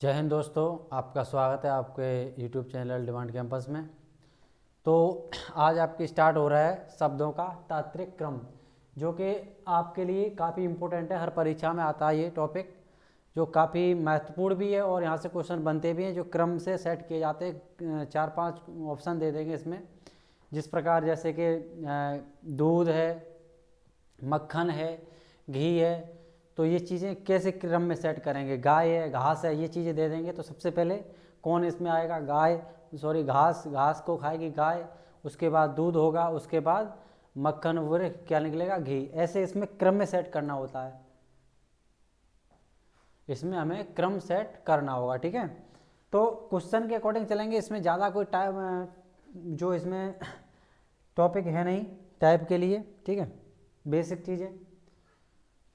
जय हिंद दोस्तों, आपका स्वागत है आपके YouTube चैनल डिमांड कैंपस में। तो आज आपकी स्टार्ट हो रहा है शब्दों का तात्विक क्रम, जो कि आपके लिए काफ़ी इम्पोर्टेंट है। हर परीक्षा में आता है ये टॉपिक, जो काफ़ी महत्वपूर्ण भी है और यहाँ से क्वेश्चन बनते भी हैं जो क्रम से सेट किए जाते हैं। 4-5 ऑप्शन दे देंगे इसमें, जिस प्रकार जैसे कि दूध है, मक्खन है, घी है। तो ये चीज़ें कैसे क्रम में सेट करेंगे, गाय है, घास है, ये चीज़ें दे देंगे। तो सबसे पहले कौन इसमें आएगा? घास। घास को खाएगी गाय, उसके बाद दूध होगा, उसके बाद मक्खन वगैरह क्या निकलेगा? घी। ऐसे इसमें क्रम में सेट करना होता है, इसमें हमें क्रम सेट करना होगा। ठीक है, तो क्वेश्चन के अकॉर्डिंग चलेंगे। इसमें ज़्यादा कोई टाइम जो इसमें टॉपिक है नहीं टाइप के लिए, ठीक है, बेसिक चीज़ें।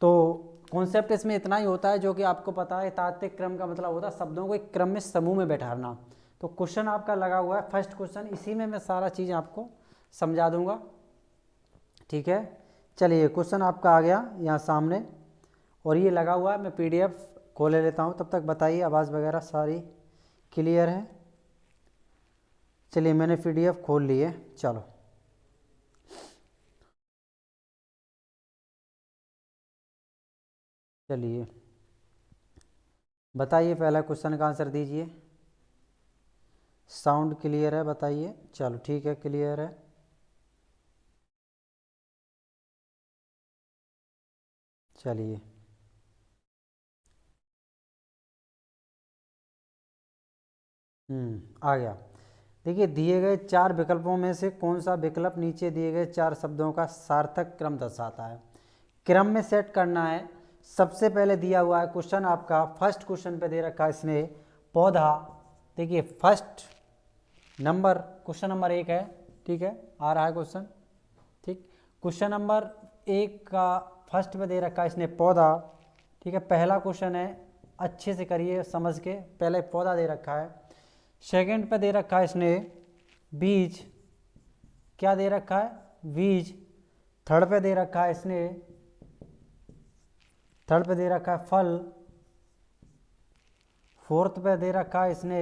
तो कॉन्सेप्ट इसमें इतना ही होता है जो कि आपको पता है। तात्विक क्रम का मतलब होता है शब्दों को एक क्रम में समूह में बैठाना। तो क्वेश्चन आपका लगा हुआ है फर्स्ट क्वेश्चन, इसी में मैं सारा चीज़ आपको समझा दूंगा। ठीक है, चलिए क्वेश्चन आपका आ गया यहाँ सामने और ये लगा हुआ है। मैं PDF खोले लेता हूँ, तब तक बताइए आवाज़ वगैरह सारी क्लियर है? चलिए मैंने PDF खोल ली है। चलो चलिए बताइए, पहला क्वेश्चन का आंसर दीजिए। साउंड क्लियर है? बताइए। चलो ठीक है, क्लियर है। चलिए आ गया। देखिए, दिए गए 4 विकल्पों में से कौन सा विकल्प नीचे दिए गए 4 शब्दों का सार्थक क्रम दर्शाता है? क्रम में सेट करना है। सबसे पहले दिया हुआ है क्वेश्चन आपका, फर्स्ट क्वेश्चन पे दे रखा है इसने पौधा। देखिए फर्स्ट नंबर, क्वेश्चन नंबर 1 है, ठीक है, आ रहा है क्वेश्चन। ठीक, क्वेश्चन नंबर 1 का फर्स्ट पे दे रखा है इसने पौधा। ठीक है, पहला क्वेश्चन है, अच्छे से करिए समझ के। पहले पौधा दे रखा है। सेकंड पे दे रखा है इसने बीज। क्या दे रखा है? बीज। थर्ड पे दे रखा है इसने फल। फोर्थ पे दे रखा है इसने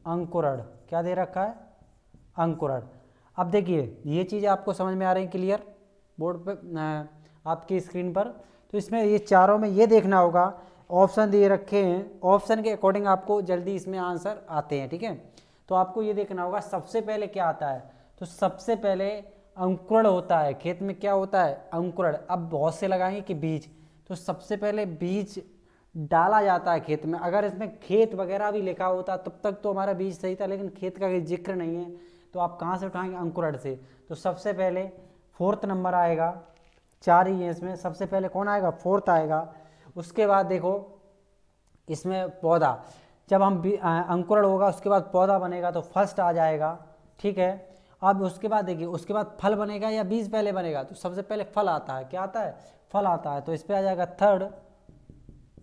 अंकुरण। क्या दे रखा है? अंकुरण। अब देखिए ये चीज़ आपको समझ में आ रही है क्लियर बोर्ड पे आपकी स्क्रीन पर? तो इसमें ये चारों में ये देखना होगा, ऑप्शन दिए रखे हैं, ऑप्शन के अकॉर्डिंग आपको जल्दी इसमें आंसर आते हैं। ठीक है, तो आपको ये देखना होगा सबसे पहले क्या आता है। तो सबसे पहले अंकुरण होता है खेत में। क्या होता है? अंकुरण। अब बहुत से लगाएंगे कि बीज, तो सबसे पहले बीज डाला जाता है खेत में। अगर इसमें खेत वगैरह भी लिखा होता तब तक तो हमारा बीज सही था, लेकिन खेत का जिक्र नहीं है, तो आप कहाँ से उठाएंगे? अंकुरण से। तो सबसे पहले फोर्थ नंबर आएगा। 4 ही है इसमें, सबसे पहले कौन आएगा? फोर्थ आएगा। उसके बाद देखो इसमें पौधा, जब हम अंकुरण होगा उसके बाद पौधा बनेगा तो फर्स्ट आ जाएगा। ठीक है, अब उसके बाद देखिए, उसके बाद फल बनेगा या बीज पहले बनेगा? तो सबसे पहले फल आता है। क्या आता है? फल आता है, तो इस पर आ जाएगा थर्ड।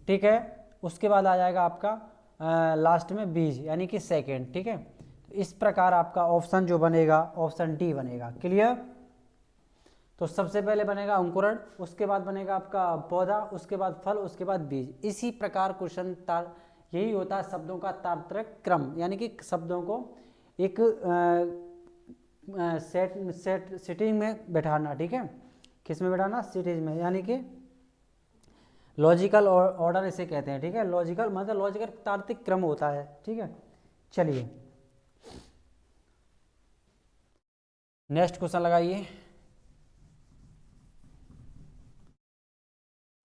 ठीक है, उसके बाद आ जाएगा आपका लास्ट में बीज, यानी कि सेकेंड। ठीक है, तो इस प्रकार आपका ऑप्शन जो बनेगा ऑप्शन डी बनेगा। क्लियर? तो सबसे पहले बनेगा अंकुरण, उसके बाद बनेगा आपका पौधा, उसके बाद फल, उसके बाद बीज। इसी प्रकार क्वेश्चन यही होता है शब्दों का तार्किक क्रम, यानी कि शब्दों को एक सिटिंग में बैठाना। ठीक है, किस में बैठाना? सिटिंग में, यानी कि लॉजिकल ऑर्डर इसे कहते हैं। ठीक है, लॉजिकल मतलब लॉजिकल तार्किक क्रम होता है। ठीक है, चलिए नेक्स्ट क्वेश्चन लगाइए।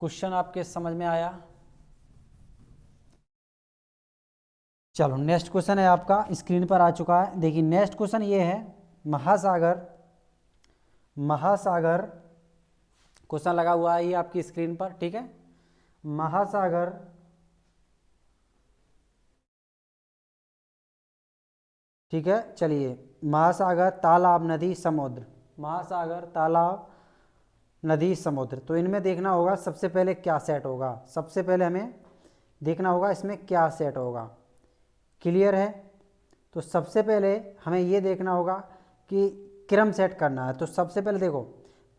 क्वेश्चन आपके समझ में आया? चलो नेक्स्ट क्वेश्चन है आपका, स्क्रीन पर आ चुका है। देखिए नेक्स्ट क्वेश्चन ये है, महासागर। महासागर क्वेश्चन लगा हुआ है ये आपकी स्क्रीन पर। ठीक है, महासागर ठीक है, चलिए महासागर, तालाब, नदी, समुद्र। महासागर, तालाब, नदी, समुद्र। तो इनमें देखना होगा सबसे पहले क्या सेट होगा। सबसे पहले हमें देखना होगा इसमें क्या सेट होगा। क्लियर है? तो सबसे पहले हमें ये देखना होगा कि क्रम सेट करना है। तो सबसे पहले देखो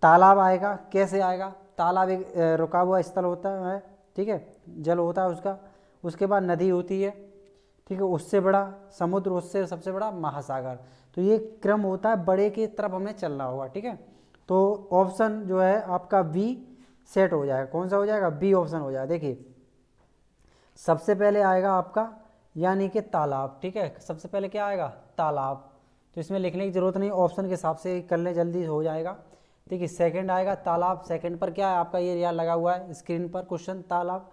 तालाब आएगा। कैसे आएगा? तालाब एक रुका हुआ स्थल होता है, ठीक है, जल होता है उसका, उसके बाद नदी होती है, ठीक है, उससे बड़ा समुद्र, उससे सबसे बड़ा महासागर। तो ये क्रम होता है, बड़े की तरफ हमें चलना होगा, ठीक है। तो ऑप्शन जो है आपका बी सेट हो जाएगा। कौन सा हो जाएगा? बी ऑप्शन हो जाएगा। देखिए सबसे पहले आएगा आपका यानी कि तालाब, ठीक है, सबसे पहले क्या आएगा? तालाब। तो इसमें लिखने की जरूरत नहीं, ऑप्शन के हिसाब से कर लें, जल्दी हो जाएगा। ठीक है, सेकंड आएगा तालाब, सेकंड पर क्या है आपका, ये यार लगा हुआ है स्क्रीन पर क्वेश्चन तालाब।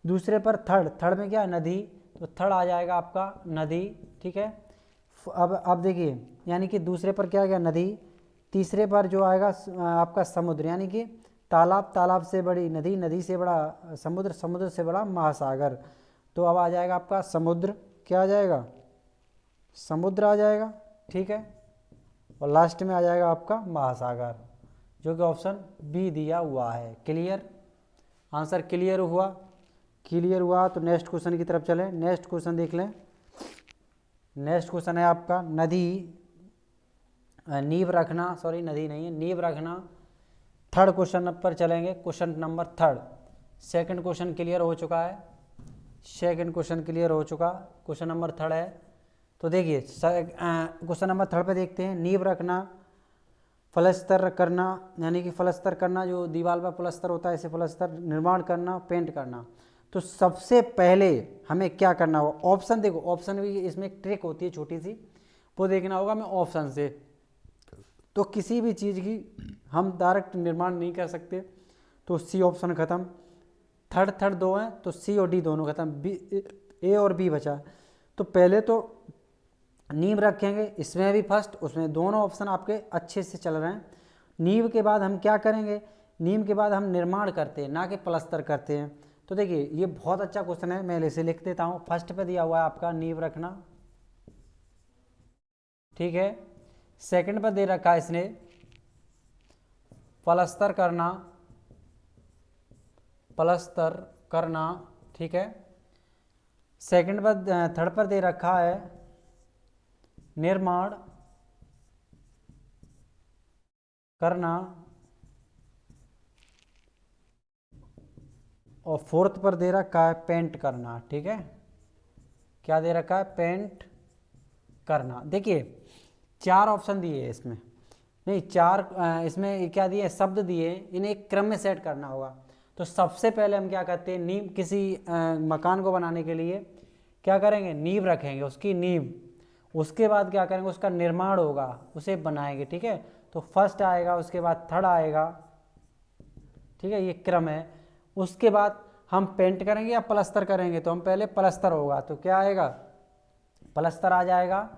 दूसरे पर थर्ड, थर्ड में क्या है? नदी, तो थर्ड आ जाएगा आपका नदी, ठीक है। अब देखिए यानी कि दूसरे पर क्या आ गया? नदी। तीसरे पर जो आएगा आपका समुद्र, यानी कि तालाब, तालाब से बड़ी नदी, नदी से बड़ा समुद्र, समुद्र से बड़ा महासागर। तो अब आ जाएगा आपका समुद्र, क्या आ जाएगा? समुद्र आ जाएगा, ठीक है। और लास्ट में आ जाएगा आपका महासागर, जो कि ऑप्शन बी दिया हुआ है। क्लियर? आंसर क्लियर हुआ? क्लियर हुआ तो नेक्स्ट क्वेश्चन की तरफ चलें। नेक्स्ट क्वेश्चन देख लें। नेक्स्ट क्वेश्चन है आपका नदी नींव रखना, सॉरी नदी नहीं है, नींव रखना। थर्ड क्वेश्चन पर चलेंगे, question number third. Second question clear हो चुका है, सेकंड क्वेश्चन क्लियर हो चुका, क्वेश्चन नंबर थर्ड है। तो देखिए क्वेश्चन नंबर थर्ड पे देखते हैं। नींव रखना, प्लास्टर करना, यानी कि प्लास्टर करना, जो दीवार पर प्लास्टर होता है, ऐसे प्लास्टर, निर्माण करना, पेंट करना। तो सबसे पहले हमें क्या करना होगा? ऑप्शन देखो, ऑप्शन भी इसमें एक ट्रिक होती है छोटी सी, वो देखना होगा हमें ऑप्शन से। तो किसी भी चीज़ की हम डायरेक्ट निर्माण नहीं कर सकते, तो सी ऑप्शन खत्म। थर्ड थर्ड दो हैं तो सी और डी दोनों खत्म, बी ए और बी बचा। तो पहले तो नींव रखेंगे, इसमें भी फर्स्ट, उसमें दोनों ऑप्शन आपके अच्छे से चल रहे हैं। नींव के बाद हम क्या करेंगे? नींव के बाद हम निर्माण करते हैं, ना कि प्लास्टर करते हैं। तो देखिए ये बहुत अच्छा क्वेश्चन है, मैं इसे लिख देता हूँ। फर्स्ट पे दिया हुआ है आपका नींव रखना, ठीक है। सेकंड पर दे रखा है इसने प्लास्टर करना, प्लास्टर करना, ठीक है। सेकंड पर, थर्ड पर दे रखा है निर्माण करना, और फोर्थ पर दे रखा है पेंट करना, ठीक है। क्या दे रखा है? पेंट करना। देखिए चार ऑप्शन दिए हैं इसमें, नहीं चार, इसमें क्या दिए? शब्द दिए, इन्हें एक क्रम में सेट करना होगा। तो सबसे पहले हम क्या करते हैं? नींव, किसी मकान को बनाने के लिए क्या करेंगे? नींव रखेंगे, उसकी नींव। उसके बाद क्या करेंगे? उसका निर्माण होगा, उसे बनाएंगे, ठीक है। तो फर्स्ट आएगा, उसके बाद थर्ड आएगा, ठीक है, ये क्रम है। उसके बाद हम पेंट करेंगे या प्लास्टर करेंगे? तो हम पहले प्लास्टर होगा, तो क्या आएगा? प्लास्टर आ जाएगा।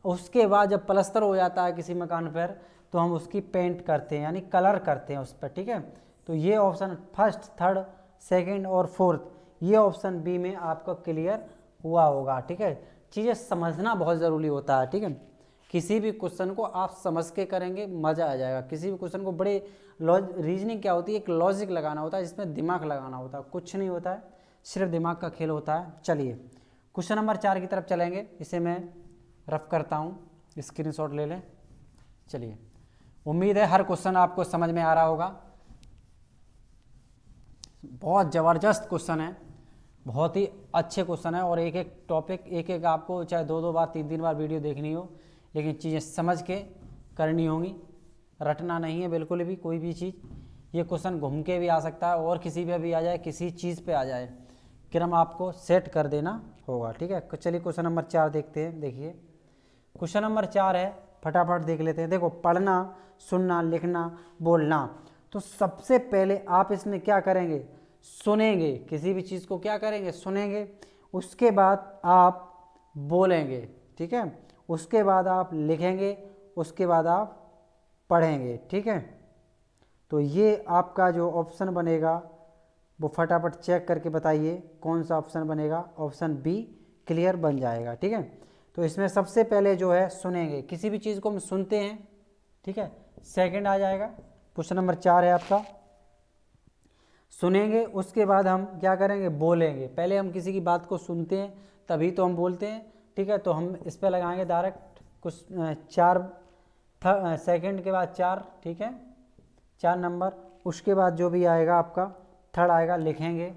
उसके बाद जब प्लास्टर हो जाता है किसी मकान पर, तो हम उसकी पेंट करते हैं, यानी कलर करते हैं उस पर, ठीक है। तो ये ऑप्शन फर्स्ट, थर्ड, सेकंड और फोर्थ, ये ऑप्शन बी में आपका क्लियर हुआ होगा, ठीक है। चीज़ें समझना बहुत ज़रूरी होता है, ठीक है। किसी भी क्वेश्चन को आप समझ के करेंगे, मज़ा आ जाएगा। किसी भी क्वेश्चन को बड़े रीजनिंग क्या होती है? एक लॉजिक लगाना होता है, जिसमें दिमाग लगाना होता है, कुछ नहीं होता है, सिर्फ दिमाग का खेल होता है। चलिए क्वेश्चन नंबर 4 की तरफ चलेंगे, इसे मैं रफ करता हूँ, स्क्रीनशॉट ले लें। चलिए, उम्मीद है हर क्वेश्चन आपको समझ में आ रहा होगा। बहुत ज़बरदस्त क्वेश्चन है, बहुत ही अच्छे क्वेश्चन है, और एक एक टॉपिक, एक एक आपको चाहे 2-2 बार 3-3 बार वीडियो देखनी हो, लेकिन चीज़ें समझ के करनी होंगी। रटना नहीं है बिल्कुल भी कोई भी चीज़। ये क्वेश्चन घूम के भी आ सकता है और किसी पे भी आ जाए, किसी चीज़ पे आ जाए, क्रम आपको सेट कर देना होगा, ठीक है। चलिए क्वेश्चन नंबर 4 देखते हैं। देखिए क्वेश्चन नंबर 4 है, फटाफट देख लेते हैं। देखो, पढ़ना, सुनना, लिखना, बोलना। तो सबसे पहले आप इसमें क्या करेंगे? सुनेंगे, किसी भी चीज़ को क्या करेंगे? सुनेंगे। उसके बाद आप बोलेंगे, ठीक है। उसके बाद आप लिखेंगे, उसके बाद आप पढ़ेंगे, ठीक है। तो ये आपका जो ऑप्शन बनेगा वो फटाफट चेक करके बताइए कौन सा ऑप्शन बनेगा। ऑप्शन बी क्लियर बन जाएगा, ठीक है। तो इसमें सबसे पहले जो है सुनेंगे, किसी भी चीज़ को हम सुनते हैं, ठीक है। सेकंड आ जाएगा, क्वेश्चन नंबर 4 है आपका, सुनेंगे। उसके बाद हम क्या करेंगे? बोलेंगे। पहले हम किसी की बात को सुनते हैं तभी तो हम बोलते हैं, ठीक है। तो हम इस पर लगाएंगे डायरेक्ट कुछ 4, सेकंड के बाद 4, ठीक है, 4 नंबर। उसके बाद जो भी आएगा आपका थर्ड आएगा, लिखेंगे,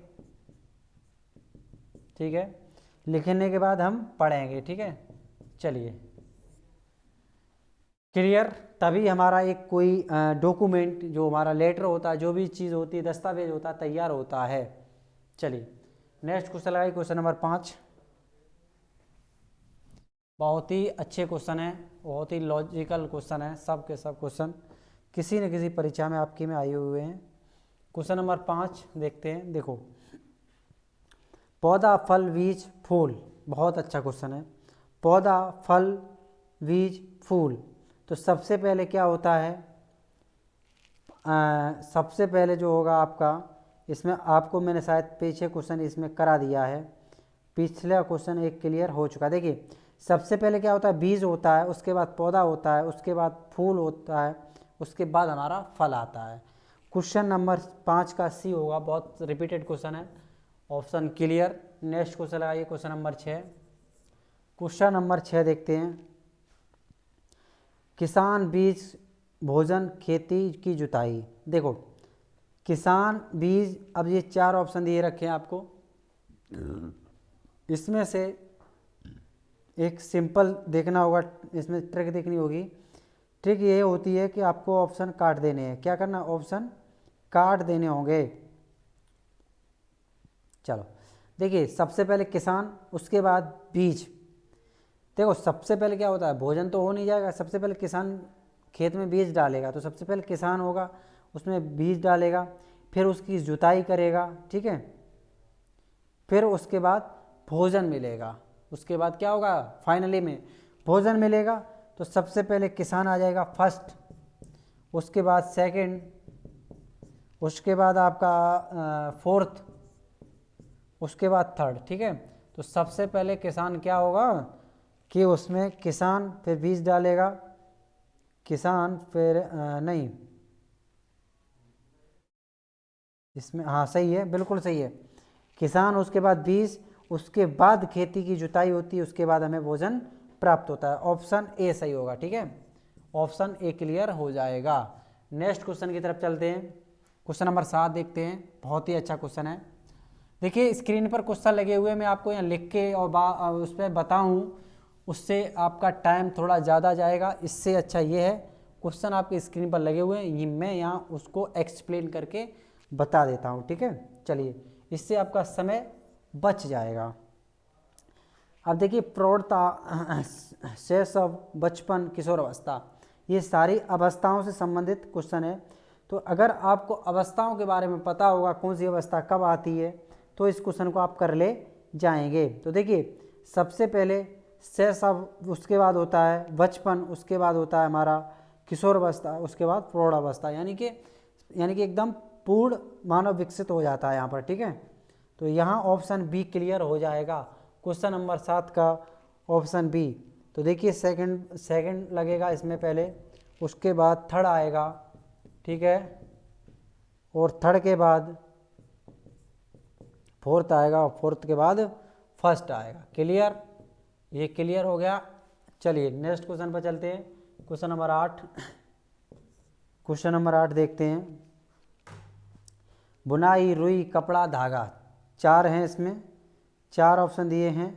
ठीक है, लिखने के बाद हम पढ़ेंगे, ठीक है। चलिए, क्लियर। तभी हमारा एक कोई डॉक्यूमेंट, जो हमारा लेटर होता है, जो भी चीज़ होती है, दस्तावेज होता है, तैयार होता है। चलिए नेक्स्ट क्वेश्चन लगाइए, क्वेश्चन नंबर 5। बहुत ही अच्छे क्वेश्चन है, बहुत ही लॉजिकल क्वेश्चन है, सब के सब क्वेश्चन किसी न किसी परीक्षा में आपकी में आए हुए हैं। क्वेश्चन नंबर 5 देखते हैं। देखो, पौधा फल बीज फूल, बहुत अच्छा क्वेश्चन है। पौधा फल बीज फूल, तो सबसे पहले क्या होता है, सबसे पहले जो होगा आपका, इसमें आपको मैंने शायद पीछे क्वेश्चन इसमें करा दिया है, पिछला क्वेश्चन एक क्लियर हो चुका है। देखिए, सबसे पहले क्या होता है, बीज होता है, उसके बाद पौधा होता है, उसके बाद फूल होता है, उसके बाद हमारा फल आता है। क्वेश्चन नंबर 5 का सी होगा, बहुत रिपीटेड क्वेश्चन है, ऑप्शन क्लियर। नेक्स्ट क्वेश्चन लगाइए, क्वेश्चन नंबर 6। क्वेश्चन नंबर 6 देखते हैं। किसान बीज भोजन खेती की जुताई। देखो, किसान बीज, अब ये 4 ऑप्शन दिए रखे हैं आपको, इसमें से एक सिंपल देखना होगा, इसमें ट्रिक देखनी होगी। ट्रिक ये होती है कि आपको ऑप्शन काट देने हैं। क्या करना, ऑप्शन काट देने होंगे। चलो देखिए, सबसे पहले किसान, उसके बाद बीज। देखो, सबसे पहले क्या होता है, भोजन तो हो नहीं जाएगा, सबसे पहले किसान खेत में बीज डालेगा, तो सबसे पहले किसान होगा, उसमें बीज डालेगा, फिर उसकी जुताई करेगा, ठीक है, फिर उसके बाद भोजन मिलेगा। उसके बाद क्या होगा, फाइनली में भोजन मिलेगा। तो सबसे पहले किसान आ जाएगा फर्स्ट, उसके बाद सेकंड, उसके बाद आपका फोर्थ, उसके बाद थर्ड, ठीक है। तो सबसे पहले किसान क्या होगा कि उसमें किसान फिर बीज डालेगा, किसान फिर नहीं, इसमें हाँ सही है, बिल्कुल सही है, किसान, उसके बाद बीज, उसके बाद खेती की जुताई होती है, उसके बाद हमें भोजन प्राप्त होता है। ऑप्शन ए सही होगा, ठीक है, ऑप्शन ए क्लियर हो जाएगा। नेक्स्ट क्वेश्चन की तरफ चलते हैं, क्वेश्चन नंबर 7 देखते हैं, बहुत ही अच्छा क्वेश्चन है। देखिए, स्क्रीन पर क्वेश्चन लगे हुए, मैं आपको यहाँ लिख के और उस पर बताऊँ, उससे आपका टाइम थोड़ा ज़्यादा जाएगा। इससे अच्छा ये है, क्वेश्चन आपके स्क्रीन पर लगे हुए हैं, मैं यहाँ उसको एक्सप्लेन करके बता देता हूँ, ठीक है। चलिए, इससे आपका समय बच जाएगा। अब देखिए, प्रौढ़ता, शैशव, बचपन, किशोर अवस्था, ये सारी अवस्थाओं से संबंधित क्वेश्चन है। तो अगर आपको अवस्थाओं के बारे में पता होगा, कौन सी अवस्था कब आती है, तो इस क्वेश्चन को आप कर ले जाएंगे। तो देखिए, सबसे पहले शैशव, उसके बाद होता है बचपन, उसके बाद होता है हमारा किशोर अवस्था, उसके बाद प्रौढ़ अवस्था, यानी कि एकदम पूर्ण मानव विकसित हो जाता है यहाँ पर, ठीक है। तो यहाँ ऑप्शन बी क्लियर हो जाएगा, क्वेश्चन नंबर 7 का ऑप्शन बी। तो देखिए, सेकंड लगेगा इसमें पहले, उसके बाद थर्ड आएगा, ठीक है, और थर्ड के बाद फोर्थ आएगा, और फोर्थ के बाद फर्स्ट आएगा। क्लियर, ये क्लियर हो गया। चलिए नेक्स्ट क्वेश्चन पर चलते हैं, क्वेश्चन नंबर 8। क्वेश्चन नंबर 8 देखते हैं। बुनाई, रुई, कपड़ा, धागा, 4 हैं इसमें, 4 ऑप्शन दिए हैं,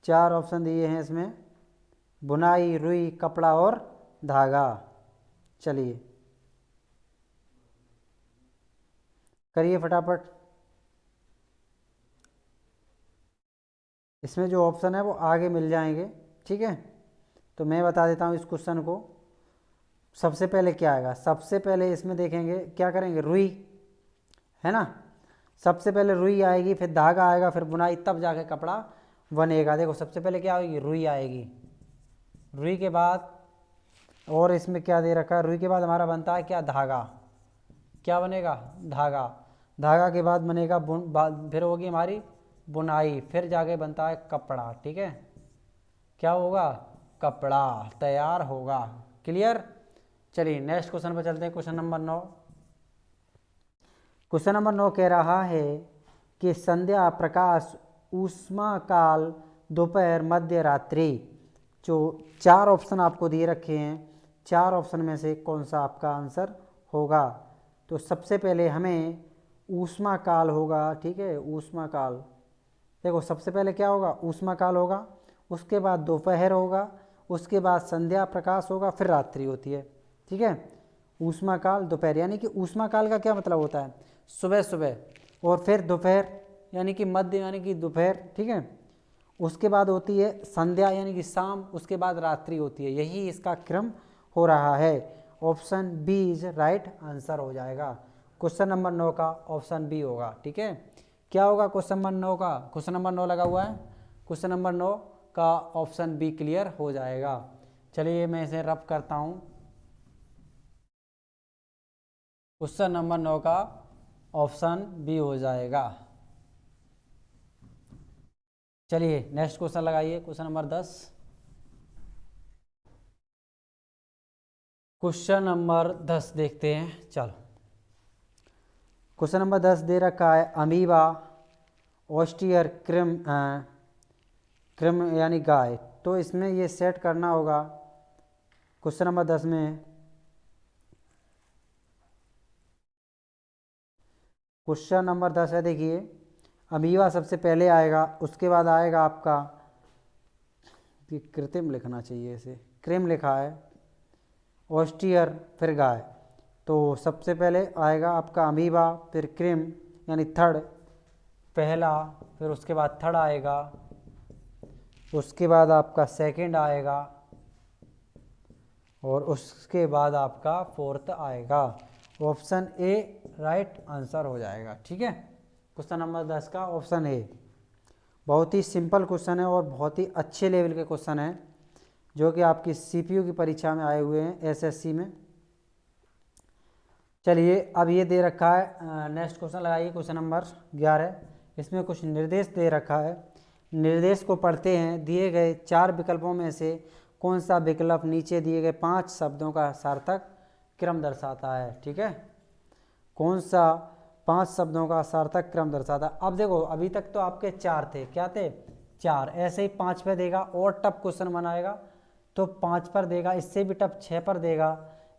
4 ऑप्शन दिए हैं इसमें, बुनाई, रुई, कपड़ा और धागा। चलिए करिए फटाफट। इसमें जो ऑप्शन है वो आगे मिल जाएंगे, ठीक है। तो मैं बता देता हूँ इस क्वेश्चन को। सबसे पहले क्या आएगा, सबसे पहले इसमें देखेंगे, क्या करेंगे, रुई है ना, सबसे पहले रुई आएगी, फिर धागा आएगा, फिर बुनाई, तब जाके कपड़ा बनेगा। देखो, सबसे पहले क्या आएगी, रुई आएगी, रुई के बाद, और इसमें क्या दे रखा है, रुई के बाद हमारा बनता है क्या, धागा, क्या बनेगा, धागा, धागा के बाद बनेगा फिर होगी हमारी बुनाई, फिर जाके बनता है कपड़ा, ठीक है, क्या होगा, कपड़ा तैयार होगा। क्लियर। चलिए नेक्स्ट क्वेश्चन पर चलते हैं, क्वेश्चन नंबर 9। क्वेश्चन नंबर 9 कह रहा है कि संध्या, प्रकाश, ऊष्मा काल, दोपहर, मध्य रात्रि, जो 4 ऑप्शन आपको दिए रखे हैं, 4 ऑप्शन में से कौन सा आपका आंसर होगा। तो सबसे पहले हमें ऊष्मा काल होगा, ठीक है, ऊष्मा काल। देखो सबसे पहले क्या होगा, ऊष्मा काल होगा, उसके बाद दोपहर होगा, उसके बाद संध्या प्रकाश होगा, फिर रात्रि होती है, ठीक है। ऊष्मा काल, दोपहर, यानी कि ऊष्मा काल का क्या मतलब होता है, सुबह सुबह, और फिर दोपहर यानी कि मध्य यानी कि दोपहर, ठीक है। उसके बाद होती है संध्या यानी कि शाम, उसके बाद रात्रि होती है, यही इसका क्रम हो रहा है। Option B is right answer हो जाएगा। क्वेश्चन नंबर 9 का ऑप्शन बी होगा, ठीक है। क्या होगा क्वेश्चन नंबर 9 का, क्वेश्चन नंबर 9 लगा हुआ है, क्वेश्चन नंबर 9 का ऑप्शन बी क्लियर हो जाएगा। चलिए मैं इसे रब करता हूँ, क्वेश्चन नंबर 9 का ऑप्शन बी हो जाएगा। चलिए नेक्स्ट क्वेश्चन लगाइए, क्वेश्चन नंबर 10। क्वेश्चन नंबर 10 देखते हैं, चलो। क्वेश्चन नंबर 10 दे रखा है, अमीबा ऑस्टियर क्रिम क्रिम यानी गाय, तो इसमें ये सेट करना होगा। क्वेश्चन नंबर 10 में क्वेश्चन नंबर 10 है, देखिए अमीबा सबसे पहले आएगा, उसके बाद आएगा आपका, कृत्रिम लिखना चाहिए इसे, क्रिम लिखा है, ऑस्टियर फिर गाय, तो सबसे पहले आएगा आपका अमीबा, फिर क्रिम यानी थर्ड, पहला, फिर उसके बाद थर्ड आएगा, उसके बाद आपका सेकंड आएगा, और उसके बाद आपका फोर्थ आएगा। ऑप्शन ए राइट आंसर हो जाएगा, ठीक है। क्वेश्चन नंबर 10 का ऑप्शन ए। बहुत ही सिंपल क्वेश्चन है और बहुत ही अच्छे लेवल के क्वेश्चन है, जो कि आपकी सीपीयू की परीक्षा में आए हुए हैं, एसएससी में। चलिए अब ये दे रखा है, नेक्स्ट क्वेश्चन लगाइए, क्वेश्चन नंबर 11। इसमें कुछ निर्देश दे रखा है, निर्देश को पढ़ते हैं। दिए गए 4 विकल्पों में से कौन सा विकल्प नीचे दिए गए 5 शब्दों का सार्थक क्रम दर्शाता है, ठीक है। कौन सा 5 शब्दों का सार्थक क्रम दर्शाता है। अब देखो अभी तक तो आपके 4 थे, क्या थे, 4, ऐसे ही 5 पे देगा और टफ क्वेश्चन बनाएगा तो 5 पर देगा, इससे भी टफ 6 पर देगा,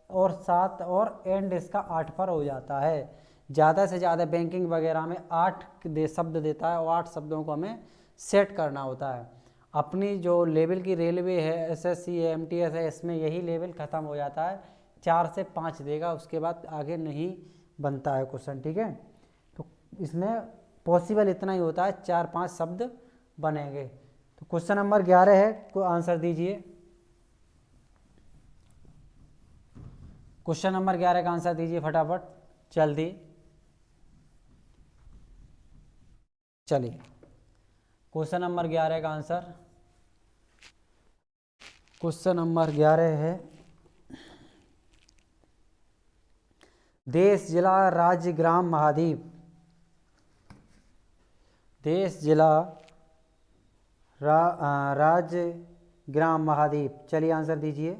और 7 और एंड इसका 8 पर हो जाता है। ज़्यादा से ज़्यादा बैंकिंग वगैरह में 8 शब्द देता है और 8 शब्दों को हमें सेट करना होता है। अपनी जो लेवल की रेलवे है, एसएससी है, एमटीएस है, इसमें यही लेवल ख़त्म हो जाता है, 4 से 5 देगा, उसके बाद आगे नहीं बनता है क्वेश्चन, ठीक है। तो इसमें पॉसिबल इतना ही होता है, 4-5 शब्द बनेंगे। तो क्वेश्चन नंबर 11 है, को आंसर दीजिए। क्वेश्चन नंबर 11 का आंसर दीजिए फटाफट, जल्दी। चलिए क्वेश्चन नंबर 11 का आंसर, क्वेश्चन नंबर 11 है, देश, जिला, राज्य, ग्राम, महाद्वीप। देश, जिला, राज्य, ग्राम, महाद्वीप। चलिए आंसर दीजिए।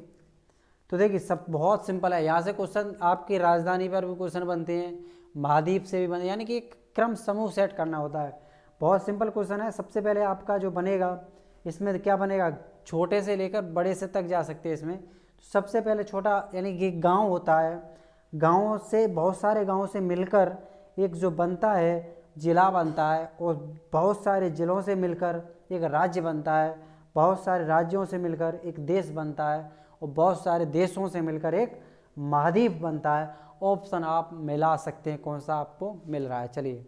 तो देखिए सब बहुत सिंपल है, यहाँ से क्वेश्चन आपकी राजधानी पर भी क्वेश्चन बनते हैं, महाद्वीप से भी बनते हैं, यानी कि एक क्रम समूह सेट करना होता है। बहुत सिंपल क्वेश्चन है। सबसे पहले आपका जो बनेगा, इसमें क्या बनेगा, छोटे से लेकर बड़े से तक जा सकते हैं इसमें। तो सबसे पहले छोटा यानी कि गांव होता है, गाँव से बहुत सारे गाँव से मिलकर एक जो बनता है जिला बनता है, और बहुत सारे जिलों से मिलकर एक राज्य बनता है, बहुत सारे राज्यों से मिलकर एक देश बनता है, और बहुत सारे देशों से मिलकर एक महाद्वीप बनता है। ऑप्शन आप मिला सकते हैं, कौन सा आपको मिल रहा है। चलिए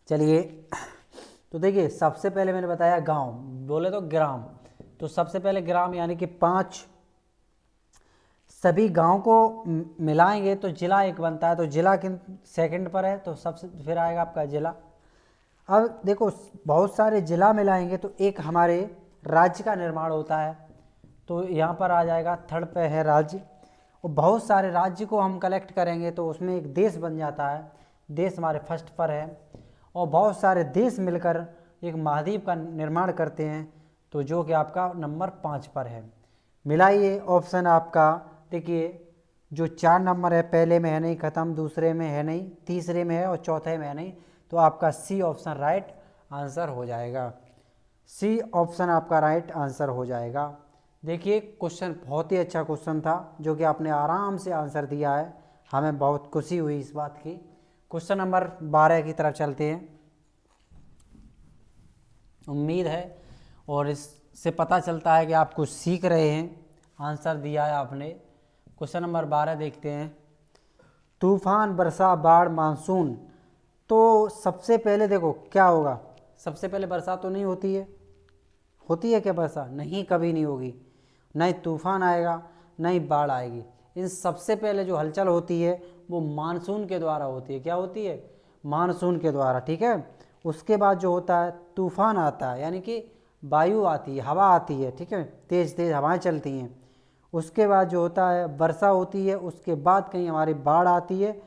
चलिए तो देखिए सबसे पहले मैंने बताया गांव, बोले तो ग्राम, तो सबसे पहले ग्राम यानी कि 5 सभी गांव को मिलाएंगे तो जिला एक बनता है, तो जिला किन सेकंड पर है, तो सबसे फिर आएगा आपका जिला। अब देखो बहुत सारे जिला मिलाएंगे तो एक हमारे राज्य का निर्माण होता है, तो यहाँ पर आ जाएगा थर्ड पे है राज्य, और बहुत सारे राज्य को हम कलेक्ट करेंगे तो उसमें एक देश बन जाता है, देश हमारे फर्स्ट पर है, और बहुत सारे देश मिलकर एक महाद्वीप का निर्माण करते हैं, तो जो कि आपका नंबर 5 पर है। मिलाइए ऑप्शन आपका, देखिए जो 4 नंबर है पहले में है नहीं, ख़त्म, दूसरे में है नहीं, तीसरे में है और चौथे में है नहीं, तो आपका सी ऑप्शन राइट आंसर हो जाएगा। सी ऑप्शन आपका राइट आंसर हो जाएगा। देखिए क्वेश्चन बहुत ही अच्छा क्वेश्चन था जो कि आपने आराम से आंसर दिया है, हमें बहुत खुशी हुई इस बात की। क्वेश्चन नंबर 12 की तरफ चलते हैं। उम्मीद है और इससे पता चलता है कि आप कुछ सीख रहे हैं, आंसर दिया है आपने। क्वेश्चन नंबर 12 देखते हैं। तूफान, वर्षा, बाढ़, मानसून। तो सबसे पहले देखो क्या होगा, सबसे पहले वर्षा तो नहीं होती है, होती है क्या वर्षा? नहीं, कभी नहीं होगी। न ही तूफान आएगा, न ही बाढ़ आएगी। इन सबसे पहले जो हलचल होती है वो मानसून के द्वारा होती है। क्या होती है? मानसून के द्वारा, ठीक है। उसके बाद जो होता है तूफान आता है, यानी कि वायु आती है, हवा आती है, ठीक है, तेज़ तेज़ हवाएं चलती हैं। उसके बाद जो होता है वर्षा होती है, उसके बाद कहीं हमारी बाढ़ आती है,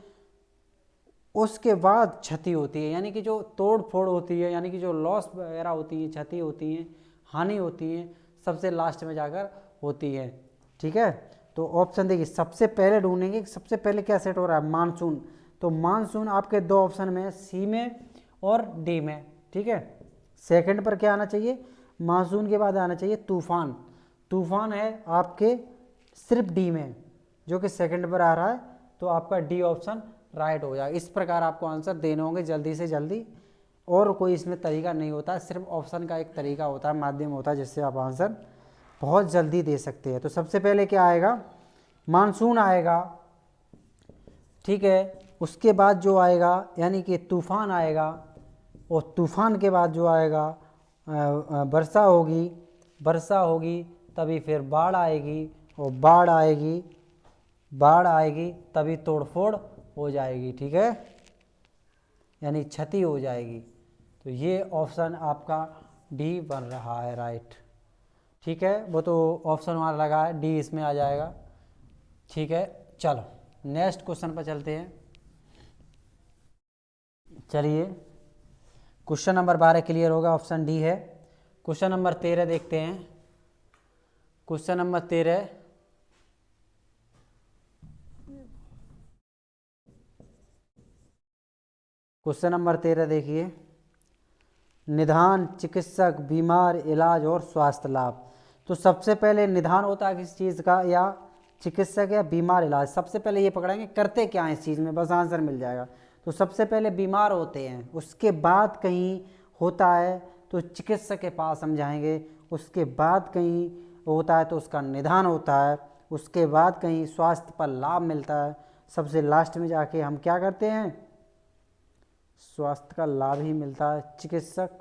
उसके बाद क्षति होती है, यानी कि जो तोड़ फोड़ होती है, यानी कि जो लॉस वगैरह होती है, क्षति होती है, हानि होती है, सबसे लास्ट में जाकर होती है, ठीक है। तो ऑप्शन देखिए, सबसे पहले ढूंढेंगे सबसे पहले क्या सेट हो रहा है, मानसून। तो मानसून आपके दो ऑप्शन में, सी में और डी में, ठीक है। सेकंड पर क्या आना चाहिए? मानसून के बाद आना चाहिए तूफान। तूफान है आपके सिर्फ डी में, जो कि सेकंड पर आ रहा है, तो आपका डी ऑप्शन राइट हो जाएगा। इस प्रकार आपको आंसर देने होंगे जल्दी से जल्दी, और कोई इसमें तरीका नहीं होता, सिर्फ ऑप्शन का एक तरीका होता है, माध्यम होता है, जिससे आप आंसर बहुत जल्दी दे सकते हैं। तो सबसे पहले क्या आएगा? मानसून आएगा, ठीक है। उसके बाद जो आएगा यानी कि तूफान आएगा, और तूफान के बाद जो आएगा वर्षा होगी, वर्षा होगी तभी फिर बाढ़ आएगी, और बाढ़ आएगी तभी तोड़फोड़ हो जाएगी, ठीक है, यानी क्षति हो जाएगी। तो ये ऑप्शन आपका डी बन रहा है राइट, ठीक है। वो तो ऑप्शन हमारा लगा है, डी इसमें आ जाएगा, ठीक है। चलो नेक्स्ट क्वेश्चन पर चलते हैं। चलिए क्वेश्चन नंबर 12 क्लियर होगा, ऑप्शन डी है। क्वेश्चन नंबर 13 देखते हैं। क्वेश्चन नंबर 13, क्वेश्चन नंबर 13 देखिए, निदान, चिकित्सक, बीमार, इलाज और स्वास्थ्य लाभ। तो सबसे पहले निदान होता है किसी चीज़ का, या चिकित्सक या बीमार, इलाज। सबसे पहले ये पकड़ेंगे करते क्या है इस चीज़ में, बस आंसर मिल जाएगा। तो सबसे पहले बीमार होते हैं, उसके बाद कहीं होता है तो चिकित्सक के पास हम जाएंगे, उसके बाद कहीं होता है तो उसका निदान होता है, उसके बाद कहीं स्वास्थ्य पर लाभ मिलता है, सबसे लास्ट में जाके हम क्या करते हैं, स्वास्थ्य का लाभ ही मिलता है। चिकित्सक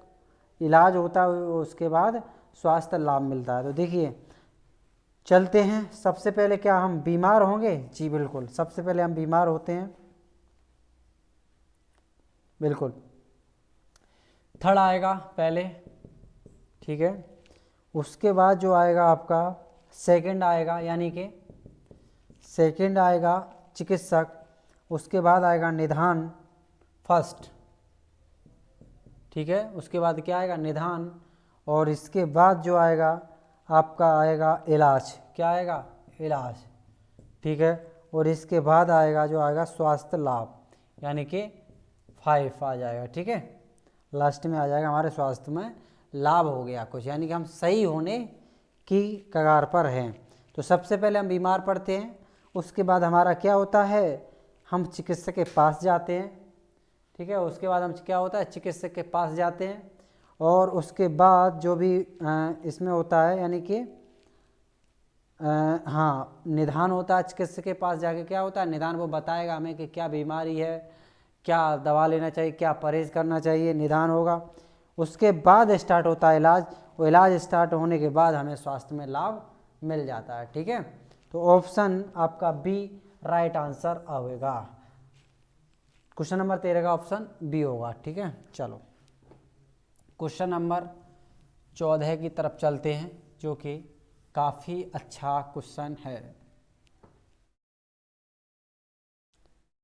इलाज होता है, उसके बाद स्वास्थ्य लाभ मिलता है। तो देखिए चलते हैं, सबसे पहले क्या हम बीमार होंगे? जी बिल्कुल, सबसे पहले हम बीमार होते हैं, बिल्कुल थर्ड आएगा पहले, ठीक है। उसके बाद जो आएगा आपका सेकंड आएगा, यानी कि सेकंड आएगा चिकित्सक, उसके बाद आएगा निदान फर्स्ट, ठीक है। उसके बाद क्या आएगा? निदान, और इसके बाद जो आएगा आपका आएगा इलाज। क्या आएगा? इलाज, ठीक है। और इसके बाद आएगा जो आएगा स्वास्थ्य लाभ, यानी कि 5 आ जाएगा, ठीक है। लास्ट में आ जाएगा हमारे स्वास्थ्य में लाभ हो गया कुछ, यानी कि हम सही होने की कगार पर हैं। तो सबसे पहले हम बीमार पड़ते हैं, उसके बाद हमारा क्या होता है, हम चिकित्सक के पास जाते हैं, ठीक है। उसके बाद हम क्या होता है, चिकित्सक के पास जाते हैं, और उसके बाद जो भी इसमें होता है, यानी कि हाँ निदान होता है। चिकित्सक के पास जाके क्या होता है, निदान वो बताएगा हमें कि क्या बीमारी है, क्या दवा लेना चाहिए, क्या परहेज करना चाहिए, निदान होगा। उसके बाद स्टार्ट होता है इलाज, वो इलाज स्टार्ट होने के बाद हमें स्वास्थ्य में लाभ मिल जाता है, ठीक है। तो ऑप्शन आपका बी राइट आंसर आएगा, क्वेश्चन नंबर 13 का ऑप्शन बी होगा, ठीक है। चलो क्वेश्चन नंबर 14 की तरफ चलते हैं, जो कि काफ़ी अच्छा क्वेश्चन है।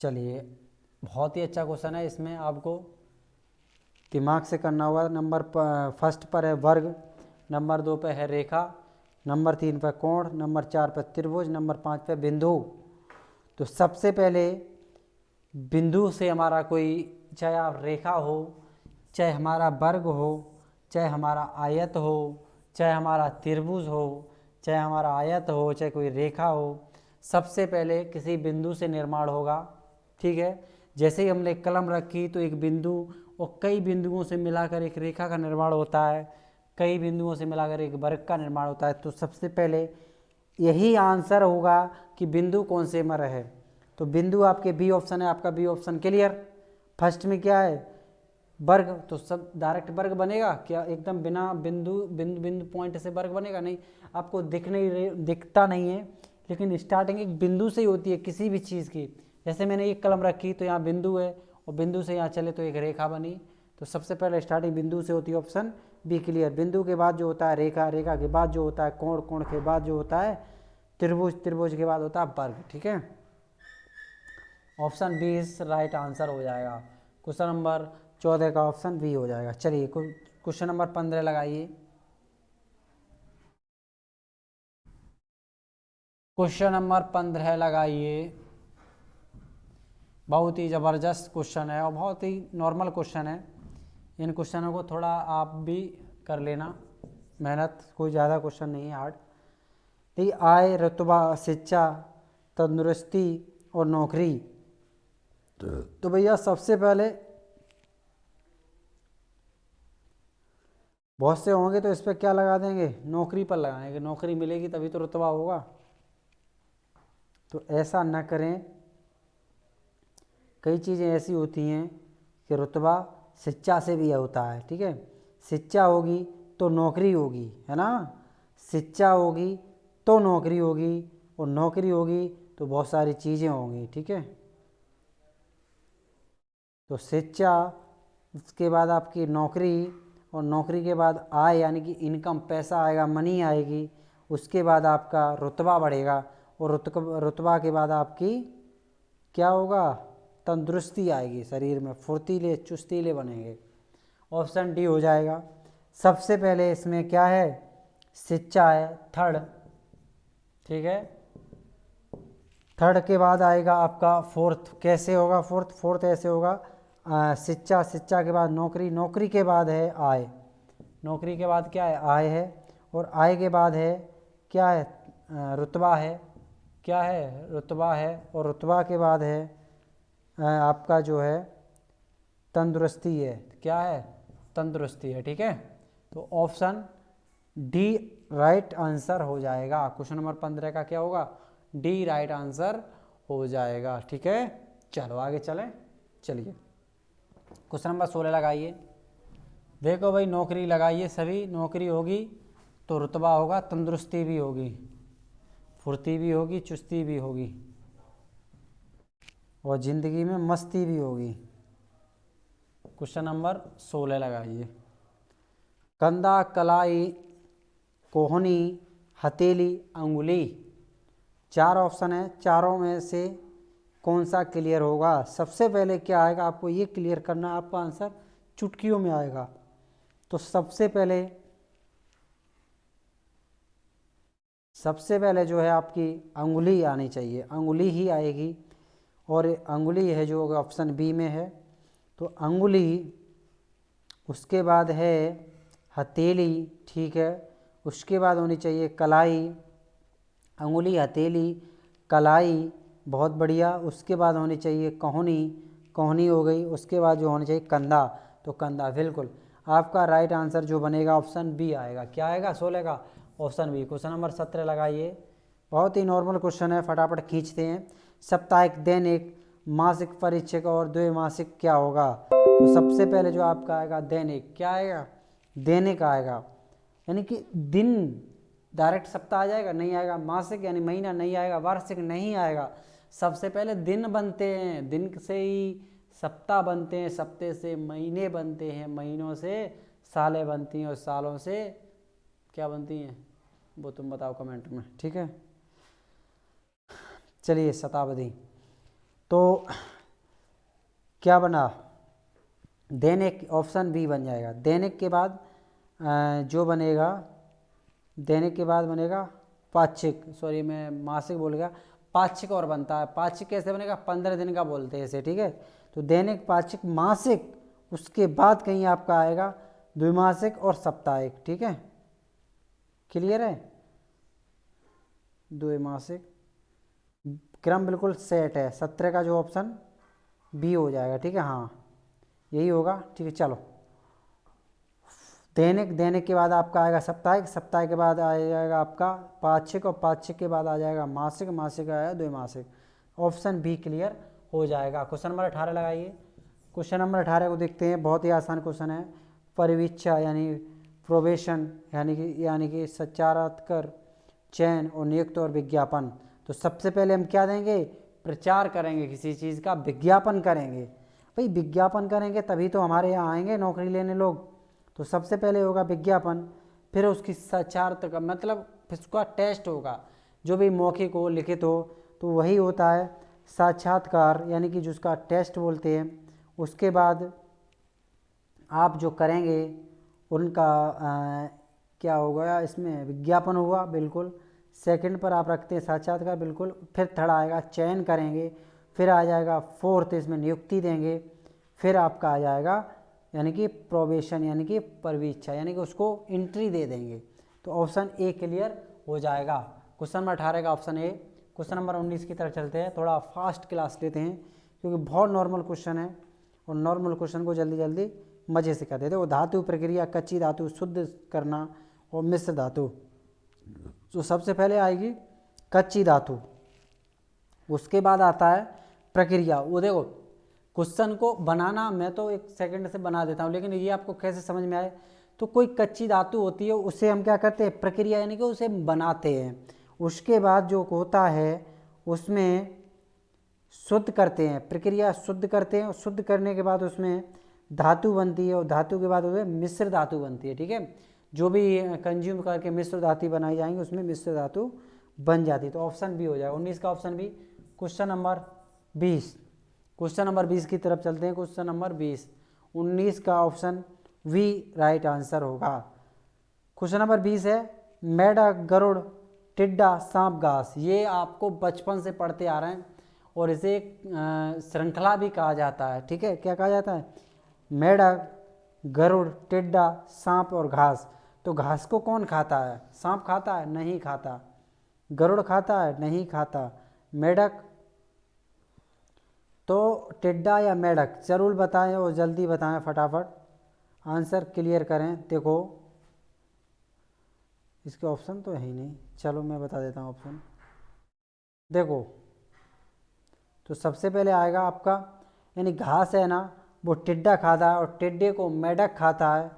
चलिए बहुत ही अच्छा क्वेश्चन है, इसमें आपको दिमाग से करना होगा। नंबर फर्स्ट पर है वर्ग, नंबर 2 पे है रेखा, नंबर 3 पे कोण, नंबर 4 पे त्रिभुज, नंबर 5 पे बिंदु। तो सबसे पहले बिंदु से हमारा कोई, चाहे आप रेखा हो, चाहे हमारा वर्ग हो, चाहे हमारा आयत हो, चाहे हमारा त्रिभुज हो, चाहे हमारा आयत हो, चाहे कोई रेखा हो, सबसे पहले किसी बिंदु से निर्माण होगा। ठीक है, जैसे ही हमने कलम रखी तो एक बिंदु और कई बिंदुओं से मिलाकर एक रेखा का निर्माण होता है, कई बिंदुओं से मिलाकर एक वर्ग का निर्माण होता है। तो सबसे पहले यही आंसर होगा कि बिंदु कौन से में रहे। तो बिंदु आपके बी ऑप्शन है, आपका बी ऑप्शन क्लियर। फर्स्ट में क्या है, वर्ग, तो सब डायरेक्ट वर्ग बनेगा क्या, एकदम बिना बिंदु बिंदु बिंदु पॉइंट से वर्ग बनेगा नहीं, आपको दिखता नहीं है, लेकिन स्टार्टिंग एक बिंदु से ही होती है किसी भी चीज़ की। जैसे मैंने एक कलम रखी तो यहाँ बिंदु है और बिंदु से यहाँ चले तो एक रेखा बनी। तो सबसे पहले स्टार्टिंग बिंदु से होती है, ऑप्शन बी क्लियर। बिंदु के बाद जो होता है रेखा, रेखा के बाद जो होता है कोण, कोण के बाद जो होता है त्रिभुज, त्रिभुज के बाद होता है वर्ग। ठीक है, option B is right answer हो जाएगा। क्वेश्चन नंबर 14 का ऑप्शन बी हो जाएगा। चलिए क्वेश्चन नंबर 15 लगाइए। क्वेश्चन नंबर 15 लगाइए। बहुत ही ज़बरदस्त क्वेश्चन है और बहुत ही नॉर्मल क्वेश्चन है। इन क्वेश्चनों को थोड़ा आप भी कर लेना मेहनत, कोई ज़्यादा क्वेश्चन नहीं है हार्ड। ठीक, आय, रुतबा, शिक्षा, तंदुरुस्ती और नौकरी। तो भैया सबसे पहले बहुत से होंगे तो इस पर क्या लगा देंगे, नौकरी पर लगाएंगे, नौकरी मिलेगी तभी तो रुतबा होगा। तो ऐसा न करें, कई चीज़ें ऐसी होती हैं कि रुतबा शिक्षा से भी होता है। ठीक है, शिक्षा होगी तो नौकरी होगी, है ना, शिक्षा होगी तो नौकरी होगी और नौकरी होगी तो बहुत सारी चीज़ें होंगी। ठीक है, तो शिक्षा, उसके बाद आपकी नौकरी और नौकरी के बाद आय यानी कि इनकम, पैसा आएगा, मनी आएगी। उसके बाद आपका रुतबा बढ़ेगा और रुतबा के बाद आपकी क्या होगा, तंदुरुस्ती आएगी, शरीर में फुर्तीले चुस्तीले बनेंगे। ऑप्शन डी हो जाएगा। सबसे पहले इसमें क्या है, शिक्षा है, थर्ड। ठीक है, थर्ड के बाद आएगा आपका फोर्थ। कैसे होगा फोर्थ, फोर्थ ऐसे होगा, शिक्षा, शिक्षा के बाद नौकरी, नौकरी के बाद है आय, नौकरी के बाद क्या है, आय है, और आय के बाद है क्या है, रुतबा है, क्या है, रुतबा है, और रुतबा के बाद है आपका जो है तंदुरुस्ती है, क्या है, तंदुरुस्ती है। ठीक है, तो ऑप्शन डी राइट आंसर हो जाएगा। क्वेश्चन नंबर 15 का क्या होगा, डी राइट आंसर हो जाएगा। ठीक है, चलो आगे चलें। चलिए क्वेश्चन नंबर 16 लगाइए। देखो भाई, नौकरी लगाइए सभी, नौकरी होगी तो रुतबा होगा, तंदुरुस्ती भी होगी, फुर्ती भी होगी, चुस्ती भी होगी और ज़िंदगी में मस्ती भी होगी। क्वेश्चन नंबर 16 लगाइए। कंधा, कलाई, कोहनी, हथेली, अंगुली, 4 ऑप्शन है, चारों में से कौन सा क्लियर होगा। सबसे पहले क्या आएगा, आपको ये क्लियर करना, आपका आंसर चुटकियों में आएगा। तो सबसे पहले जो है आपकी अंगुली आनी चाहिए, अंगुली ही आएगी, और अंगुली है जो ऑप्शन बी में है। तो अंगुली, उसके बाद है हथेली, ठीक है, उसके बाद होनी चाहिए कलाई, अंगुली, हथेली, कलाई, बहुत बढ़िया। उसके बाद होनी चाहिए कोहनी, कोहनी हो गई। उसके बाद जो होनी चाहिए कंधा, तो कंधा, बिल्कुल आपका राइट आंसर जो बनेगा ऑप्शन बी आएगा। क्या आएगा 16 का, ऑप्शन बी। क्वेश्चन नंबर 17 लगाइए। बहुत ही नॉर्मल क्वेश्चन है, फटाफट खींचते हैं। साप्ताहिक, दैनिक, मासिक, परीक्षक और द्विमासिक क्या होगा। तो सबसे पहले जो आपका आएगा दैनिक, क्या आएगा, दैनिक आएगा, यानी कि दिन, डायरेक्ट सप्ताह आ जाएगा, नहीं आएगा। मासिक यानी महीना, नहीं आएगा। वार्षिक नहीं आएगा। सबसे पहले दिन बनते हैं, दिन से ही सप्ताह बनते हैं, सप्ताह से महीने बनते हैं, महीनों से सालें बनती हैं और सालों से क्या बनती हैं, वो तुम बताओ कमेंट में। ठीक है, चलिए शताब्दी, तो क्या बना, दैनिक, ऑप्शन बी बन जाएगा। दैनिक के बाद जो बनेगा, दैनिक के बाद बनेगा पाक्षिक, सॉरी मैं मासिक बोल गया, पाक्षिक और बनता है। पाक्षिक कैसे बनेगा, 15 दिन का बोलते हैं इसे। ठीक है, तो दैनिक, पाक्षिक, मासिक, उसके बाद कहीं आपका आएगा द्विमासिक और साप्ताहिक, ठीक है, क्लियर है। द्विमासिक क्रम बिल्कुल सेट है, 17 का जो ऑप्शन बी हो जाएगा, ठीक है, हाँ यही होगा, ठीक है। चलो, दैनिक, दैनिक के बाद आपका आएगा साप्ताहिक, साप्ताहिक के बाद आ जाएगा आपका पाक्षिक, और पाक्षिक के बाद आ जाएगा मासिक, मासिक आएगा द्विमासिक। ऑप्शन बी क्लियर हो जाएगा। क्वेश्चन नंबर 18 लगाइए। क्वेश्चन नंबर 18 को देखते हैं, बहुत ही आसान क्वेश्चन है। परिवीक्षा यानी प्रोबेशन यानी कि सचारात्मक चयन और नियुक्त और विज्ञापन। तो सबसे पहले हम क्या देंगे, प्रचार करेंगे, किसी चीज़ का विज्ञापन करेंगे। भाई विज्ञापन करेंगे तभी तो हमारे यहाँ आएंगे नौकरी लेने लोग। तो सबसे पहले होगा विज्ञापन, फिर उसकी साक्षात्कार मतलब फिर उसका टेस्ट होगा, जो भी मौखिक हो लिखित हो तो वही होता है साक्षात्कार, यानी कि जिसका टेस्ट बोलते हैं। उसके बाद आप जो करेंगे उनका क्या होगा, इसमें विज्ञापन हुआ बिल्कुल। सेकंड पर आप रखते हैं साक्षात्कार, बिल्कुल। फिर थर्ड आएगा चयन करेंगे, फिर आ जाएगा फोर्थ इसमें नियुक्ति देंगे, फिर आपका आ जाएगा यानी कि प्रोबेशन यानी कि परिवीक्षा यानी कि उसको एंट्री दे देंगे। तो ऑप्शन ए क्लियर हो जाएगा। क्वेश्चन नंबर 18 का ऑप्शन ए। क्वेश्चन नंबर 19 की तरफ चलते हैं, थोड़ा फास्ट क्लास लेते हैं क्योंकि बहुत नॉर्मल क्वेश्चन है और नॉर्मल क्वेश्चन को जल्दी जल्दी मज़े से कर देते हो। धातु प्रक्रिया, कच्ची धातु शुद्ध करना और मिश्र धातु। तो सबसे पहले आएगी कच्ची धातु, उसके बाद आता है प्रक्रिया। वो देखो क्वेश्चन को बनाना मैं तो 1 सेकंड से बना देता हूँ, लेकिन ये आपको कैसे समझ में आए। तो कोई कच्ची धातु होती है, उसे हम क्या करते हैं, प्रक्रिया यानी कि उसे बनाते हैं। उसके बाद जो होता है उसमें शुद्ध करते हैं, प्रक्रिया शुद्ध करते हैं, और शुद्ध करने के बाद उसमें धातु बनती है, और धातु के बाद उसमें मिश्र धातु बनती है, ठीक है। जो भी कंज्यूम करके मिश्र धातु बनाई जाएंगी उसमें मिश्र धातु बन जाती है। तो ऑप्शन बी हो जाएगा, 19 का option B. Question number 20, question number 20 की तरफ चलते हैं। क्वेश्चन नंबर 20, 19 का ऑप्शन वी राइट आंसर होगा। क्वेश्चन नंबर 20 है मेढक, गरुड़, टिड्डा, सांप, घास। ये आपको बचपन से पढ़ते आ रहे हैं और इसे श्रृंखला भी कहा जाता है, ठीक है। क्या कहा जाता है, मेढक, गरुड़, टिड्डा, सांप और घास। तो घास को कौन खाता है, सांप खाता है, नहीं खाता। गरुड़ खाता है, नहीं खाता। मेढक, तो टिड्डा या मेढक जरूर बताएं और जल्दी बताएं, फटाफट आंसर क्लियर करें। देखो इसके ऑप्शन तो है ही नहीं, चलो मैं बता देता हूँ ऑप्शन। देखो तो सबसे पहले आएगा आपका यानी घास है ना, वो टिड्डा खाता है और टिड्डे को मेढक खाता है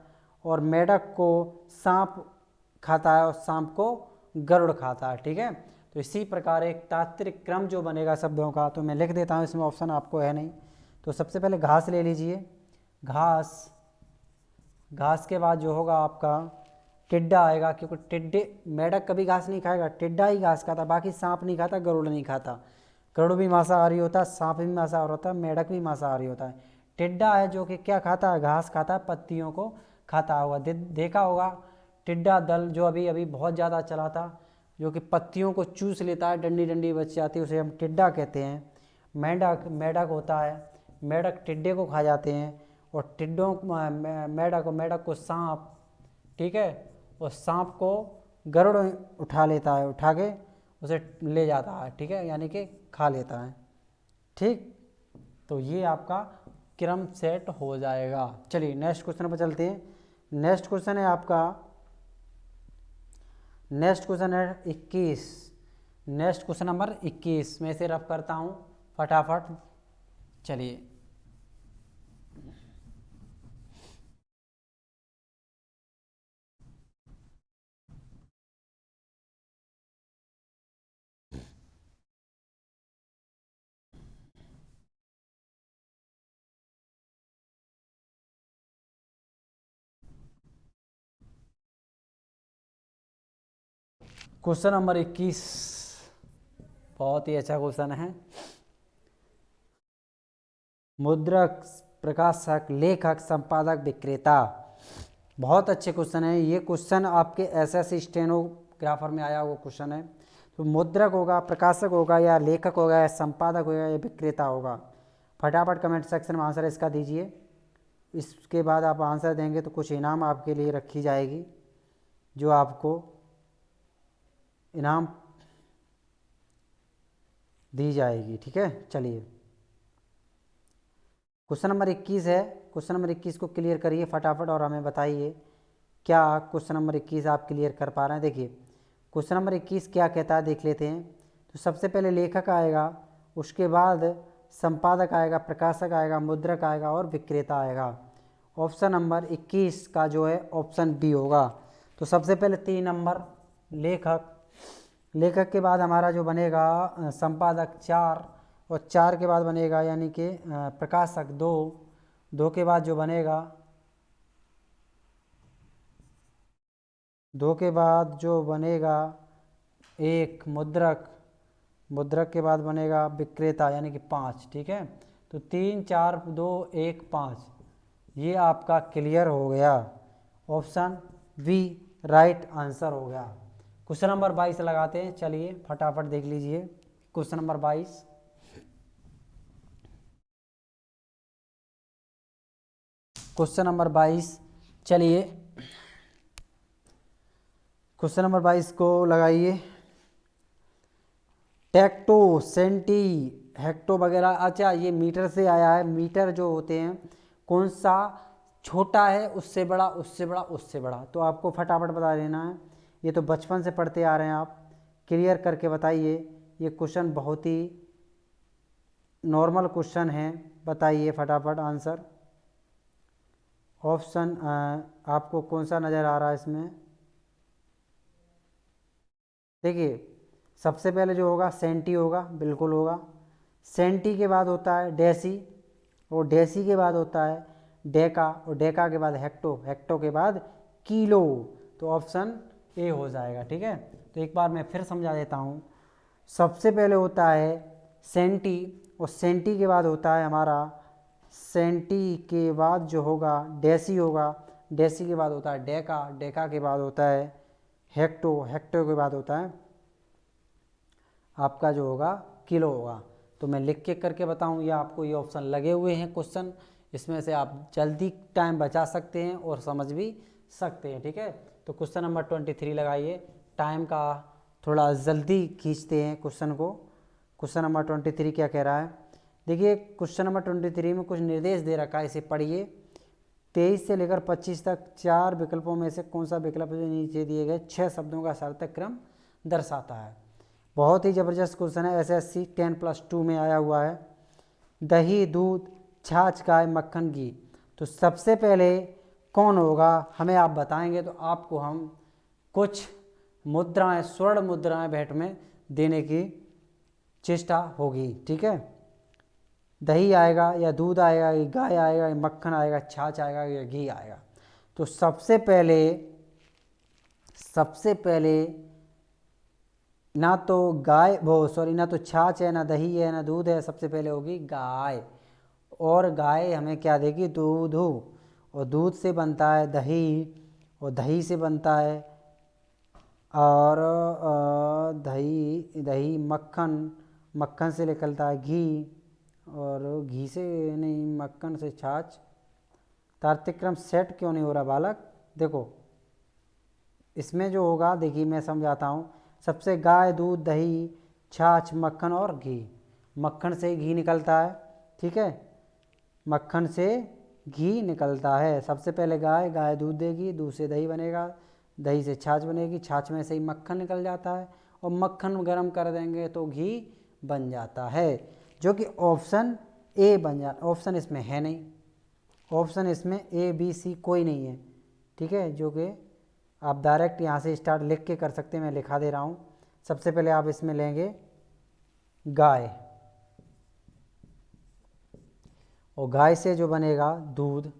और मेढक को सांप खाता है और सांप को गरुड़ खाता है, ठीक है। तो इसी प्रकार एक तात्विक क्रम जो बनेगा शब्दों का, तो मैं लिख देता हूँ, इसमें ऑप्शन आपको है नहीं। तो सबसे पहले घास ले लीजिए, घास, घास के बाद जो होगा आपका टिड्डा आएगा, क्योंकि टिड्डे, मेढक कभी घास नहीं खाएगा, टिड्डा ही घास खाता, बाकी सांप नहीं खाता, गरुड़ नहीं खाता। गरुड़ भी मांसाहारी होता है, सांप भी मांसाहारी होता है, मेढक भी मांसाहारी होता है। टिड्डा है जो कि क्या खाता है, घास खाता है, पत्तियों को खाता होगा। देखा होगा टिड्डा दल जो अभी अभी बहुत ज़्यादा चला था, जो कि पत्तियों को चूस लेता है, डंडी डंडी बच जाती है, उसे हम टिड्डा कहते हैं। मेढक, मेढक होता है, मेढक टिड्डे को खा जाते हैं, और टिड्डों मेढक को सांप, ठीक है, और सांप को गरुड़ उठा लेता है, उठा के उसे ले जाता है, ठीक है, यानी कि खा लेता है, ठीक। तो ये आपका क्रम सेट हो जाएगा। चलिए नेक्स्ट क्वेश्चन पर चलते हैं। नेक्स्ट क्वेश्चन है आपका, नेक्स्ट क्वेश्चन है 21। नेक्स्ट क्वेश्चन नंबर 21 में से रफ करता हूँ फटाफट, चलिए। क्वेश्चन नंबर 21 बहुत ही अच्छा क्वेश्चन है। मुद्रक, प्रकाशक, लेखक, संपादक, विक्रेता। बहुत अच्छे क्वेश्चन है ये। क्वेश्चन आपके एसएससी स्टेनोग्राफर में आया हुआ क्वेश्चन है। तो मुद्रक होगा, प्रकाशक होगा, या लेखक होगा, या संपादक होगा, या विक्रेता होगा। फटाफट कमेंट सेक्शन में आंसर इसका दीजिए। इसके बाद आप आंसर देंगे तो कुछ इनाम आपके लिए रखी जाएगी, जो आपको इनाम दी जाएगी। ठीक है, चलिए क्वेश्चन नंबर 21 है। क्वेश्चन नंबर 21 को क्लियर करिए फटाफट और हमें बताइए क्या क्वेश्चन नंबर 21 आप क्लियर कर पा रहे हैं। देखिए क्वेश्चन नंबर 21 क्या कहता है, देख लेते हैं। तो सबसे पहले लेखक आएगा, उसके बाद संपादक आएगा, प्रकाशक आएगा, मुद्रक आएगा और विक्रेता आएगा। ऑप्शन नंबर 21 का जो है ऑप्शन बी होगा। तो सबसे पहले 3 नंबर लेखक, लेखक के बाद हमारा जो बनेगा संपादक 4, और 4 के बाद बनेगा यानी कि प्रकाशक 2, 2 के बाद जो बनेगा 2 के बाद जो बनेगा 1 मुद्रक, मुद्रक के बाद बनेगा विक्रेता यानी कि 5। ठीक है, तो 3 4 2 1 5 ये आपका क्लियर हो गया। ऑप्शन बी राइट आंसर हो गया। क्वेश्चन नंबर 22 लगाते हैं, चलिए फटाफट देख लीजिए क्वेश्चन नंबर 22। क्वेश्चन नंबर 22, चलिए क्वेश्चन नंबर 22 को लगाइए। टेक्टो, सेंटी, हेक्टो वगैरह, अच्छा ये मीटर से आया है। मीटर जो होते हैं कौन सा छोटा है, उससे बड़ा, उससे बड़ा, उससे बड़ा, तो आपको फटाफट बता देना है। ये तो बचपन से पढ़ते आ रहे हैं आप, क्लियर करके बताइए। ये क्वेश्चन बहुत ही नॉर्मल क्वेश्चन है, बताइए फटाफट आंसर। ऑप्शन आपको कौन सा नज़र आ रहा है इसमें? देखिए सबसे पहले जो होगा सेंटी होगा, बिल्कुल होगा। सेंटी के बाद होता है डेसी, और डेसी के बाद होता है डेका, और डेका के बाद हेक्टो, हेक्टो के बाद किलो। तो ऑप्शन ए हो जाएगा। ठीक है, तो एक बार मैं फिर समझा देता हूँ। सबसे पहले होता है सेंटी, और सेंटी के बाद होता है हमारा, सेंटी के बाद जो होगा डेसी होगा, डेसी के बाद होता है डेका, डेका के बाद होता है हेक्टो, हेक्टो के बाद होता है आपका जो होगा किलो होगा। तो मैं लिख के करके बताऊं या आपको ये ऑप्शन लगे हुए हैं क्वेश्चन, इसमें से आप जल्दी टाइम बचा सकते हैं और समझ भी सकते हैं। ठीक है, तो क्वेश्चन नंबर 23 लगाइए। टाइम का थोड़ा जल्दी खींचते हैं क्वेश्चन को। क्वेश्चन नंबर 23 क्या कह रहा है, देखिए क्वेश्चन नंबर 23 में कुछ निर्देश दे रखा है, इसे पढ़िए। 23 से लेकर 25 तक 4 विकल्पों में से कौन सा विकल्प जो नीचे दिए गए 6 शब्दों का सार्थक क्रम दर्शाता है। बहुत ही ज़बरदस्त क्वेश्चन है, SSC 10+2 में आया हुआ है। दही, दूध, छाछ, गाय, मक्खन, घी, तो सबसे पहले कौन होगा हमें आप बताएंगे तो आपको हम कुछ मुद्राएं, स्वर्ण मुद्राएं भेंट में देने की चेष्टा होगी। ठीक है, दही आएगा या दूध आएगा या गाय आएगा या मक्खन आएगा, छाछ आएगा या घी आएगा। तो सबसे पहले ना तो गाय ना तो छाछ है, ना दही है, ना दूध है, सबसे पहले होगी गाय। और गाय हमें क्या देगी, दूध, और दूध से बनता है दही, और दही से बनता है और दही मक्खन, मक्खन से निकलता है घी, और घी से नहीं, मक्खन से छाछ। तार्किक क्रम सेट क्यों नहीं हो रहा बालक? देखो इसमें जो होगा, देखिए मैं समझाता हूँ। सबसे गाय, दूध, दही, छाछ, मक्खन और घी। मक्खन से घी निकलता है, ठीक है, मक्खन से घी निकलता है। सबसे पहले गाय, गाय दूध देगी, दूध से दही बनेगा, दही से छाछ बनेगी, छाछ में से ही मक्खन निकल जाता है, और मक्खन गर्म कर देंगे तो घी बन जाता है, जो कि ऑप्शन ए बन जाता। ऑप्शन इसमें है नहीं, ऑप्शन इसमें ए बी सी कोई नहीं है। ठीक है, जो कि आप डायरेक्ट यहाँ से स्टार्ट लिख के कर सकते हैं, मैं लिखा दे रहा हूँ। सबसे पहले आप इसमें लेंगे गाय, और गाय से जो बनेगा दूध,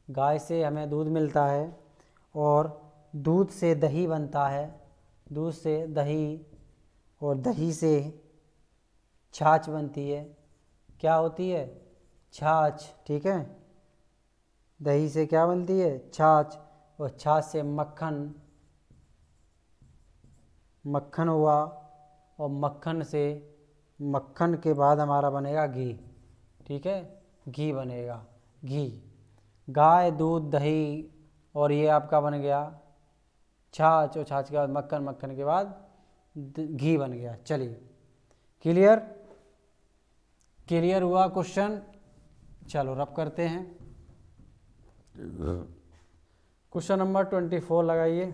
गाय से हमें दूध मिलता है, और दूध से दही बनता है, दूध से दही, और दही से छाछ बनती है। क्या होती है? छाछ। ठीक है, दही से क्या बनती है? छाछ, और छाछ से मक्खन, मक्खन हुआ, और मक्खन से, मक्खन के बाद हमारा बनेगा घी। ठीक है, घी बनेगा। घी, गाय दूध दही और ये आपका बन गया छाछ, और छाछ के बाद मक्खन, मक्खन के बाद घी बन गया। चलिए क्लियर, क्लियर हुआ क्वेश्चन। चलो रब करते हैं। क्वेश्चन नंबर 24 लगाइए।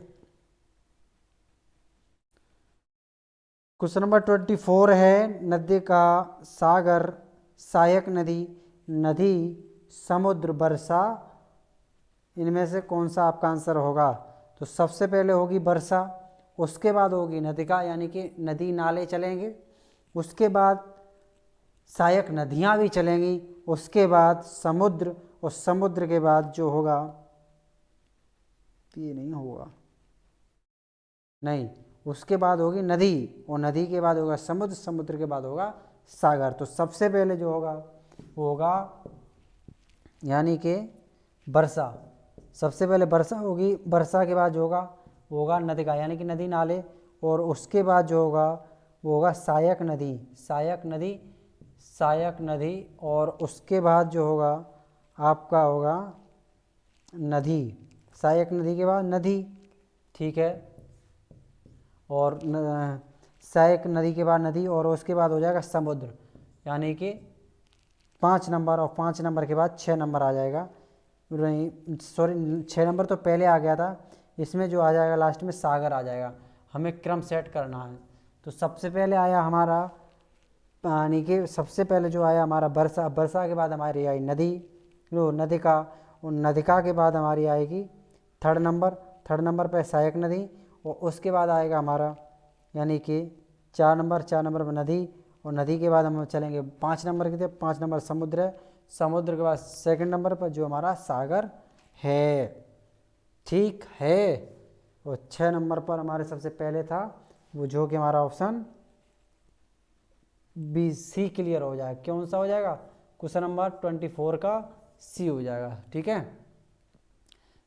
क्वेश्चन नंबर 24 है, नदी का, सागर, सहायक नदी, नदी, समुद्र, वर्षा, इनमें से कौन सा आपका आंसर होगा? तो सबसे पहले होगी वर्षा, उसके बाद होगी नदिका यानी कि नदी नाले चलेंगे, उसके बाद सहायक नदियाँ भी चलेंगी, उसके बाद समुद्र, और समुद्र के बाद जो होगा, ये नहीं होगा, नहीं, उसके बाद होगी नदी, और नदी के बाद होगा समुद्र, समुद्र के बाद होगा सागर। तो सबसे पहले जो होगा वो होगा यानी कि वर्षा, सबसे पहले वर्षा होगी, वर्षा के बाद जो होगा वो होगा नदी का यानी कि नदी नाले, और उसके बाद जो होगा वो होगा सहायक नदी, सहायक नदी, सहायक नदी, और उसके बाद जो होगा आपका होगा नदी, सहायक नदी के बाद नदी, ठीक है, और सहायक नदी के बाद नदी, और उसके बाद हो जाएगा समुद्र, यानी कि 5 नंबर, और 5 नंबर के बाद 6 नंबर आ जाएगा, सॉरी 6 नंबर तो पहले आ गया था, इसमें जो आ जाएगा लास्ट में सागर आ जाएगा। हमें क्रम सेट करना है। तो सबसे पहले आया हमारा यानी कि सबसे पहले जो आया हमारा वर्षा, वर्षा के बाद हमारी आई नदी, नदिका, और नदिका के बाद हमारी आएगी थर्ड नंबर पे सहायक नदी, और उसके बाद आएगा हमारा यानी कि 4 नंबर, 4 नंबर पर नदी, और नदी के बाद हम चलेंगे 5 नंबर की तरफ, 5 नंबर समुद्र है, समुद्र के बाद सेकंड नंबर पर जो हमारा सागर है, ठीक है, और 6 नंबर पर हमारे सबसे पहले था वो जो कि हमारा ऑप्शन बी, सी क्लियर हो जाएगा। कौन सा हो जाएगा? क्वेश्चन नंबर 24 का सी हो जाएगा, ठीक है।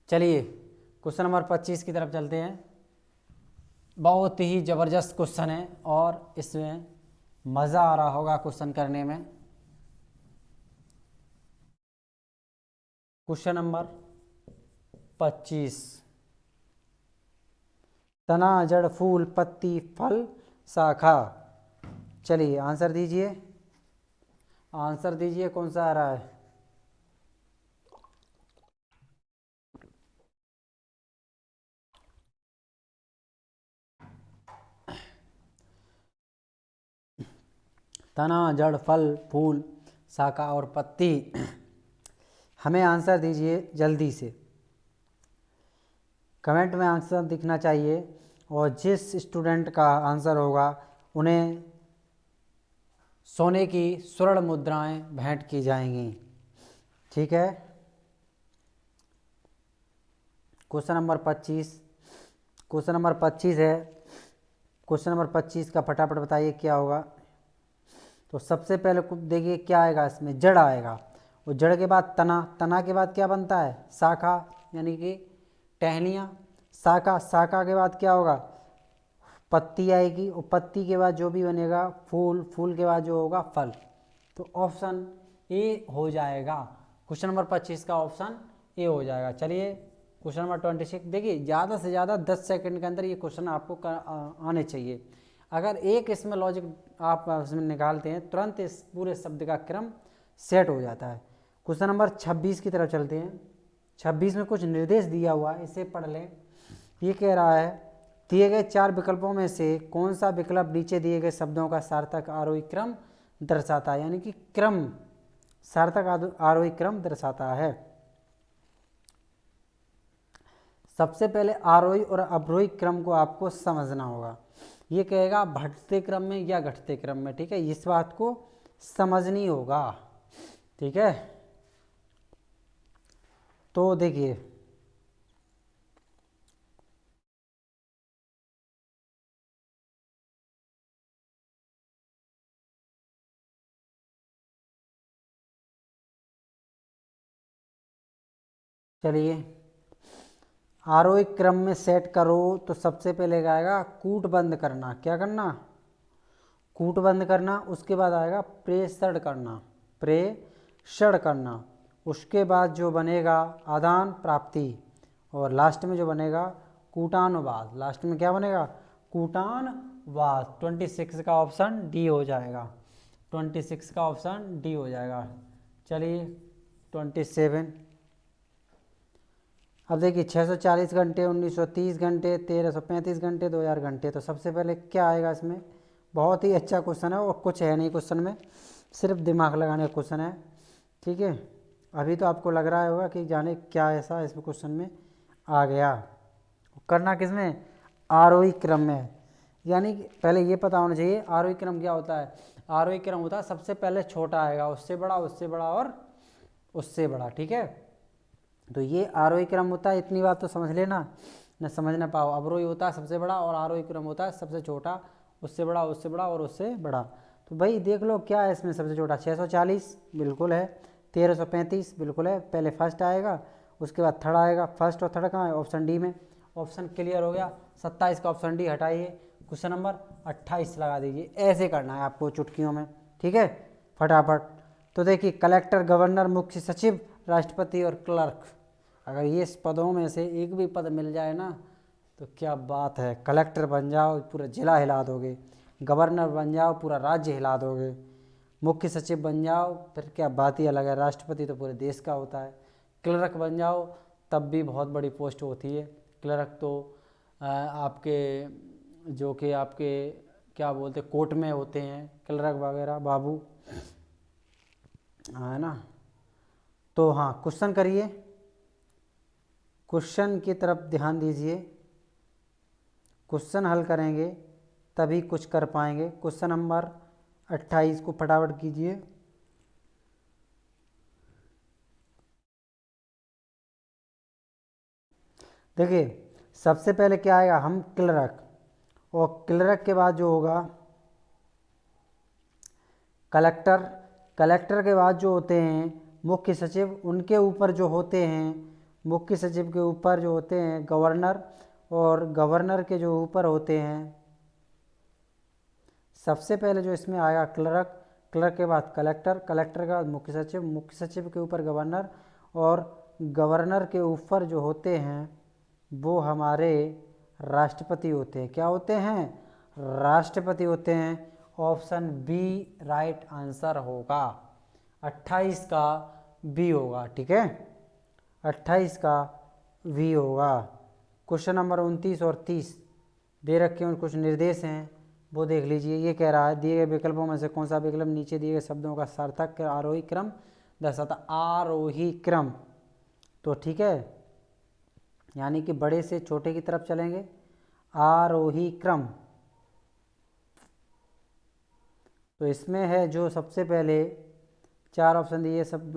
चलिए क्वेश्चन नंबर 25 की तरफ चलते हैं। बहुत ही ज़बरदस्त क्वेश्चन है और इसमें मज़ा आ रहा होगा क्वेश्चन करने में। क्वेश्चन नंबर 25, तना, जड़, फूल, पत्ती, फल, शाखा। चलिए आंसर दीजिए, आंसर दीजिए कौन सा आ रहा है? तना, जड़, फल, फूल, शाखा और पत्ती। हमें आंसर दीजिए जल्दी से, कमेंट में आंसर दिखना चाहिए, और जिस स्टूडेंट का आंसर होगा उन्हें सोने की स्वर्ण मुद्राएं भेंट की जाएंगी, ठीक है। क्वेश्चन नंबर 25, क्वेश्चन नंबर 25 है। क्वेश्चन नंबर 25 का फटाफट बताइए क्या होगा। तो सबसे पहले देखिए क्या आएगा, इसमें जड़ आएगा, और जड़ के बाद तना, तना के बाद क्या बनता है? शाखा, यानी कि टहनियाँ, शाखा, शाखा के बाद क्या होगा? पत्ती आएगी, और पत्ती के बाद जो भी बनेगा फूल, फूल के बाद जो होगा फल। तो ऑप्शन ए हो जाएगा, क्वेश्चन नंबर 25 का ऑप्शन ए हो जाएगा। चलिए क्वेश्चन नंबर 26, देखिए ज़्यादा से ज़्यादा 10 सेकंड के अंदर ये क्वेश्चन आपको आने चाहिए। अगर एक इसमें लॉजिक आप इसमें निकालते हैं, तुरंत इस पूरे शब्द का क्रम सेट हो जाता है। क्वेश्चन नंबर 26 की तरफ चलते हैं। 26 में कुछ निर्देश दिया हुआ है, इसे पढ़ लें। ये कह रहा है, दिए गए 4 विकल्पों में से कौन सा विकल्प नीचे दिए गए शब्दों का सार्थक आरोही क्रम दर्शाता है, यानी कि क्रम, सार्थक आरोही क्रम दर्शाता है। सबसे पहले आरोही और अवरोही क्रम को आपको समझना होगा। ये कहेगा बढ़ते क्रम में या घटते क्रम में, ठीक है, इस बात को समझनी होगा, ठीक है। तो देखिए चलिए आरोही क्रम में सेट करो, तो सबसे पहले आएगा कूट बंद करना। क्या करना? कूट बंद करना। उसके बाद आएगा प्रेषण करना, प्रेषण करना। उसके बाद जो बनेगा आदान प्राप्ति, और लास्ट में जो बनेगा कूटानुवाद। लास्ट में क्या बनेगा? कूटानुवाद। 26 का ऑप्शन डी हो जाएगा। 26 का ऑप्शन डी हो जाएगा। चलिए 27। अब देखिए 640 घंटे, 1930 घंटे, 1335 घंटे, 2000 घंटे। तो सबसे पहले क्या आएगा इसमें? बहुत ही अच्छा क्वेश्चन है और कुछ है नहीं क्वेश्चन में, सिर्फ दिमाग लगाने का क्वेश्चन है। ठीक है, अभी तो आपको लग रहा होगा कि जाने क्या ऐसा इसमें क्वेश्चन में आ गया। करना किस में? आरोही क्रम में। यानी कि पहले ये पता होना चाहिए आरोही क्रम क्या होता है। आरोही क्रम होता है सबसे पहले छोटा आएगा, उससे बड़ा, उससे बड़ा और उससे बड़ा। ठीक है, तो ये आरोही क्रम होता है। इतनी बात तो समझ लेना, न समझ ना पाओ। अवरोही होता है सबसे बड़ा और आरोही क्रम होता है सबसे छोटा, उससे बड़ा, उससे बड़ा और उससे बड़ा। तो भाई देख लो क्या है इसमें सबसे छोटा? 640 बिल्कुल है, 1335 बिल्कुल है। पहले फर्स्ट आएगा, उसके बाद थर्ड आएगा। फर्स्ट और थर्ड कहाँ है? ऑप्शन डी में। ऑप्शन क्लियर हो गया। 27 का ऑप्शन डी हटाइए, क्वेश्चन नंबर 28 लगा दीजिए। ऐसे करना है आपको चुटकियों में। ठीक है, फटाफट। तो देखिए कलेक्टर, गवर्नर, मुख्य सचिव, राष्ट्रपति और क्लर्क, अगर ये पदों में से एक भी पद मिल जाए ना तो क्या बात है। कलेक्टर बन जाओ पूरा जिला हिला दोगे, गवर्नर बन जाओ पूरा राज्य हिला दोगे, मुख्य सचिव बन जाओ फिर क्या बात ही अलग है, राष्ट्रपति तो पूरे देश का होता है, क्लर्क बन जाओ तब भी बहुत बड़ी पोस्ट होती है। क्लर्क तो आपके जो कि आपके क्या बोलते कोर्ट में होते हैं क्लर्क वगैरह बाबू, है ना। तो हाँ, क्वेश्चन करिए, क्वेश्चन की तरफ ध्यान दीजिए। क्वेश्चन हल करेंगे तभी कुछ कर पाएंगे। क्वेश्चन नंबर 28 को फटाफट कीजिए। देखिए सबसे पहले क्या आएगा? हम क्लर्क, और क्लर्क के बाद जो होगा कलेक्टर, कलेक्टर के बाद जो होते हैं मुख्य सचिव, उनके ऊपर जो होते हैं मुख्य सचिव के ऊपर जो होते हैं गवर्नर, और गवर्नर के जो ऊपर होते हैं सबसे पहले जो इसमें आएगा क्लर्क, क्लर्क के बाद कलेक्टर, कलेक्टर के बाद मुख्य सचिव, मुख्य सचिव के ऊपर गवर्नर, और गवर्नर के ऊपर जो होते हैं वो हमारे राष्ट्रपति होते हैं। क्या होते हैं? राष्ट्रपति होते हैं। ऑप्शन बी राइट आंसर होगा। 28 का बी होगा। ठीक है, 28 का बी होगा। क्वेश्चन नंबर 29 और 30 दे रखे हैं, कुछ निर्देश हैं वो देख लीजिए। ये कह रहा है दिए गए विकल्पों में से कौन सा विकल्प नीचे दिए गए शब्दों का सार्थक आरोही क्रम दर्शाता? आरोही क्रम। तो ठीक है, यानी कि बड़े से छोटे की तरफ चलेंगे, आरोही क्रम। तो इसमें है जो सबसे पहले 4 ऑप्शन दिए सब,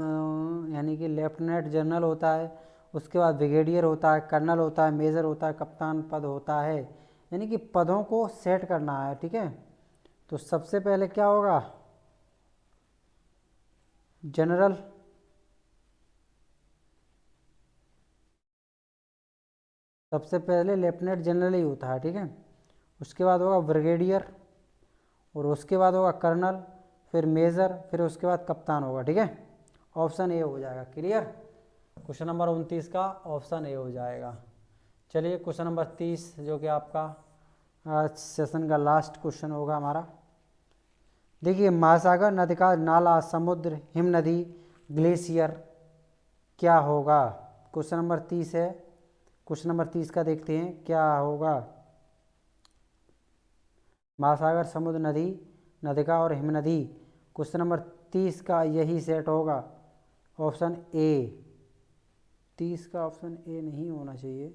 यानी कि लेफ्टिनेंट जनरल होता है, उसके बाद ब्रिगेडियर होता है, कर्नल होता है, मेजर होता है, कप्तान पद होता है। यानी कि पदों को सेट करना है। ठीक है, तो सबसे पहले क्या होगा? जनरल, सबसे पहले लेफ्टिनेंट जनरल ही होता है। ठीक है, उसके बाद होगा ब्रिगेडियर, और उसके बाद होगा कर्नल, फिर मेजर, फिर उसके बाद कप्तान होगा। ठीक है, ऑप्शन ए हो जाएगा। क्लियर? क्वेश्चन नंबर 29 का ऑप्शन ए हो जाएगा। चलिए क्वेश्चन नंबर 30 जो कि आपका आज सेशन का लास्ट क्वेश्चन होगा हमारा। देखिए महासागर, नदी का नाला, समुद्र, हिम नदी, ग्लेशियर क्या होगा? क्वेश्चन नंबर 30 है। क्वेश्चन नंबर 30 का देखते हैं क्या होगा। महासागर, समुद्र, नदी, नदिका और हिम नदी। क्वेश्चन नंबर 30 का यही सेट होगा। Option A. 30 का ऑप्शन ए नहीं होना चाहिए।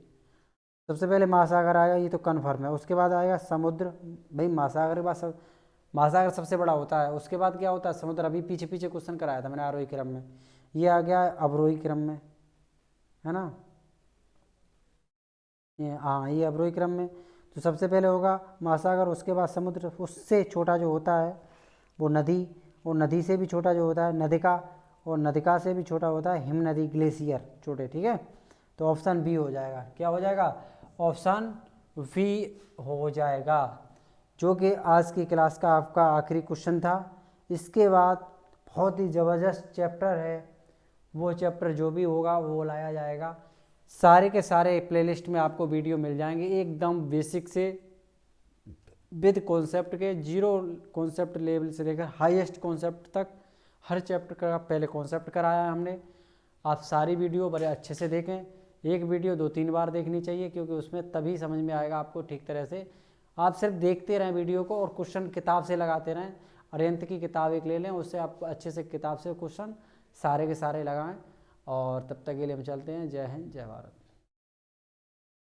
सबसे पहले महासागर आएगा, ये तो कन्फर्म है। उसके बाद आएगा समुद्र। भाई महासागर के बाद महासागर सबसे बड़ा होता है। उसके बाद क्या होता है? समुद्र। अभी पीछे पीछे क्वेश्चन कराया था मैंने आरोही क्रम में, ये आ गया अवरोही क्रम में, है ना। हाँ, ये अवरोही क्रम में। तो सबसे पहले होगा महासागर, उसके बाद समुद्र, उससे छोटा जो होता है वो नदी, और नदी से भी छोटा जो होता है नदिका, और नदिका से भी छोटा होता है हिम नदी, ग्लेशियर छोटे। ठीक है, तो ऑप्शन बी हो जाएगा। क्या हो जाएगा? ऑप्शन बी हो जाएगा, जो कि आज की क्लास का आपका आखिरी क्वेश्चन था। इसके बाद बहुत ही ज़बरदस्त चैप्टर है वो चैप्टर जो भी होगा वो लाया जाएगा। सारे के सारे प्लेलिस्ट में आपको वीडियो मिल जाएंगे, एकदम बेसिक से विद कॉन्सेप्ट के, जीरो कॉन्सेप्ट लेवल से लेकर हाईएस्ट कॉन्सेप्ट तक हर चैप्टर का पहले कॉन्सेप्ट कराया है हमने। आप सारी वीडियो बड़े अच्छे से देखें, एक वीडियो 2-3 बार देखनी चाहिए, क्योंकि उसमें तभी समझ में आएगा आपको ठीक तरह से। आप सिर्फ देखते रहें वीडियो को और क्वेश्चन किताब से लगाते रहें। अरिहंत की किताब एक ले लें, उससे आप अच्छे से किताब से क्वेश्चन सारे के सारे लगाएं। और तब तक के लिए हम चलते हैं। जय हिंद, जय भारत।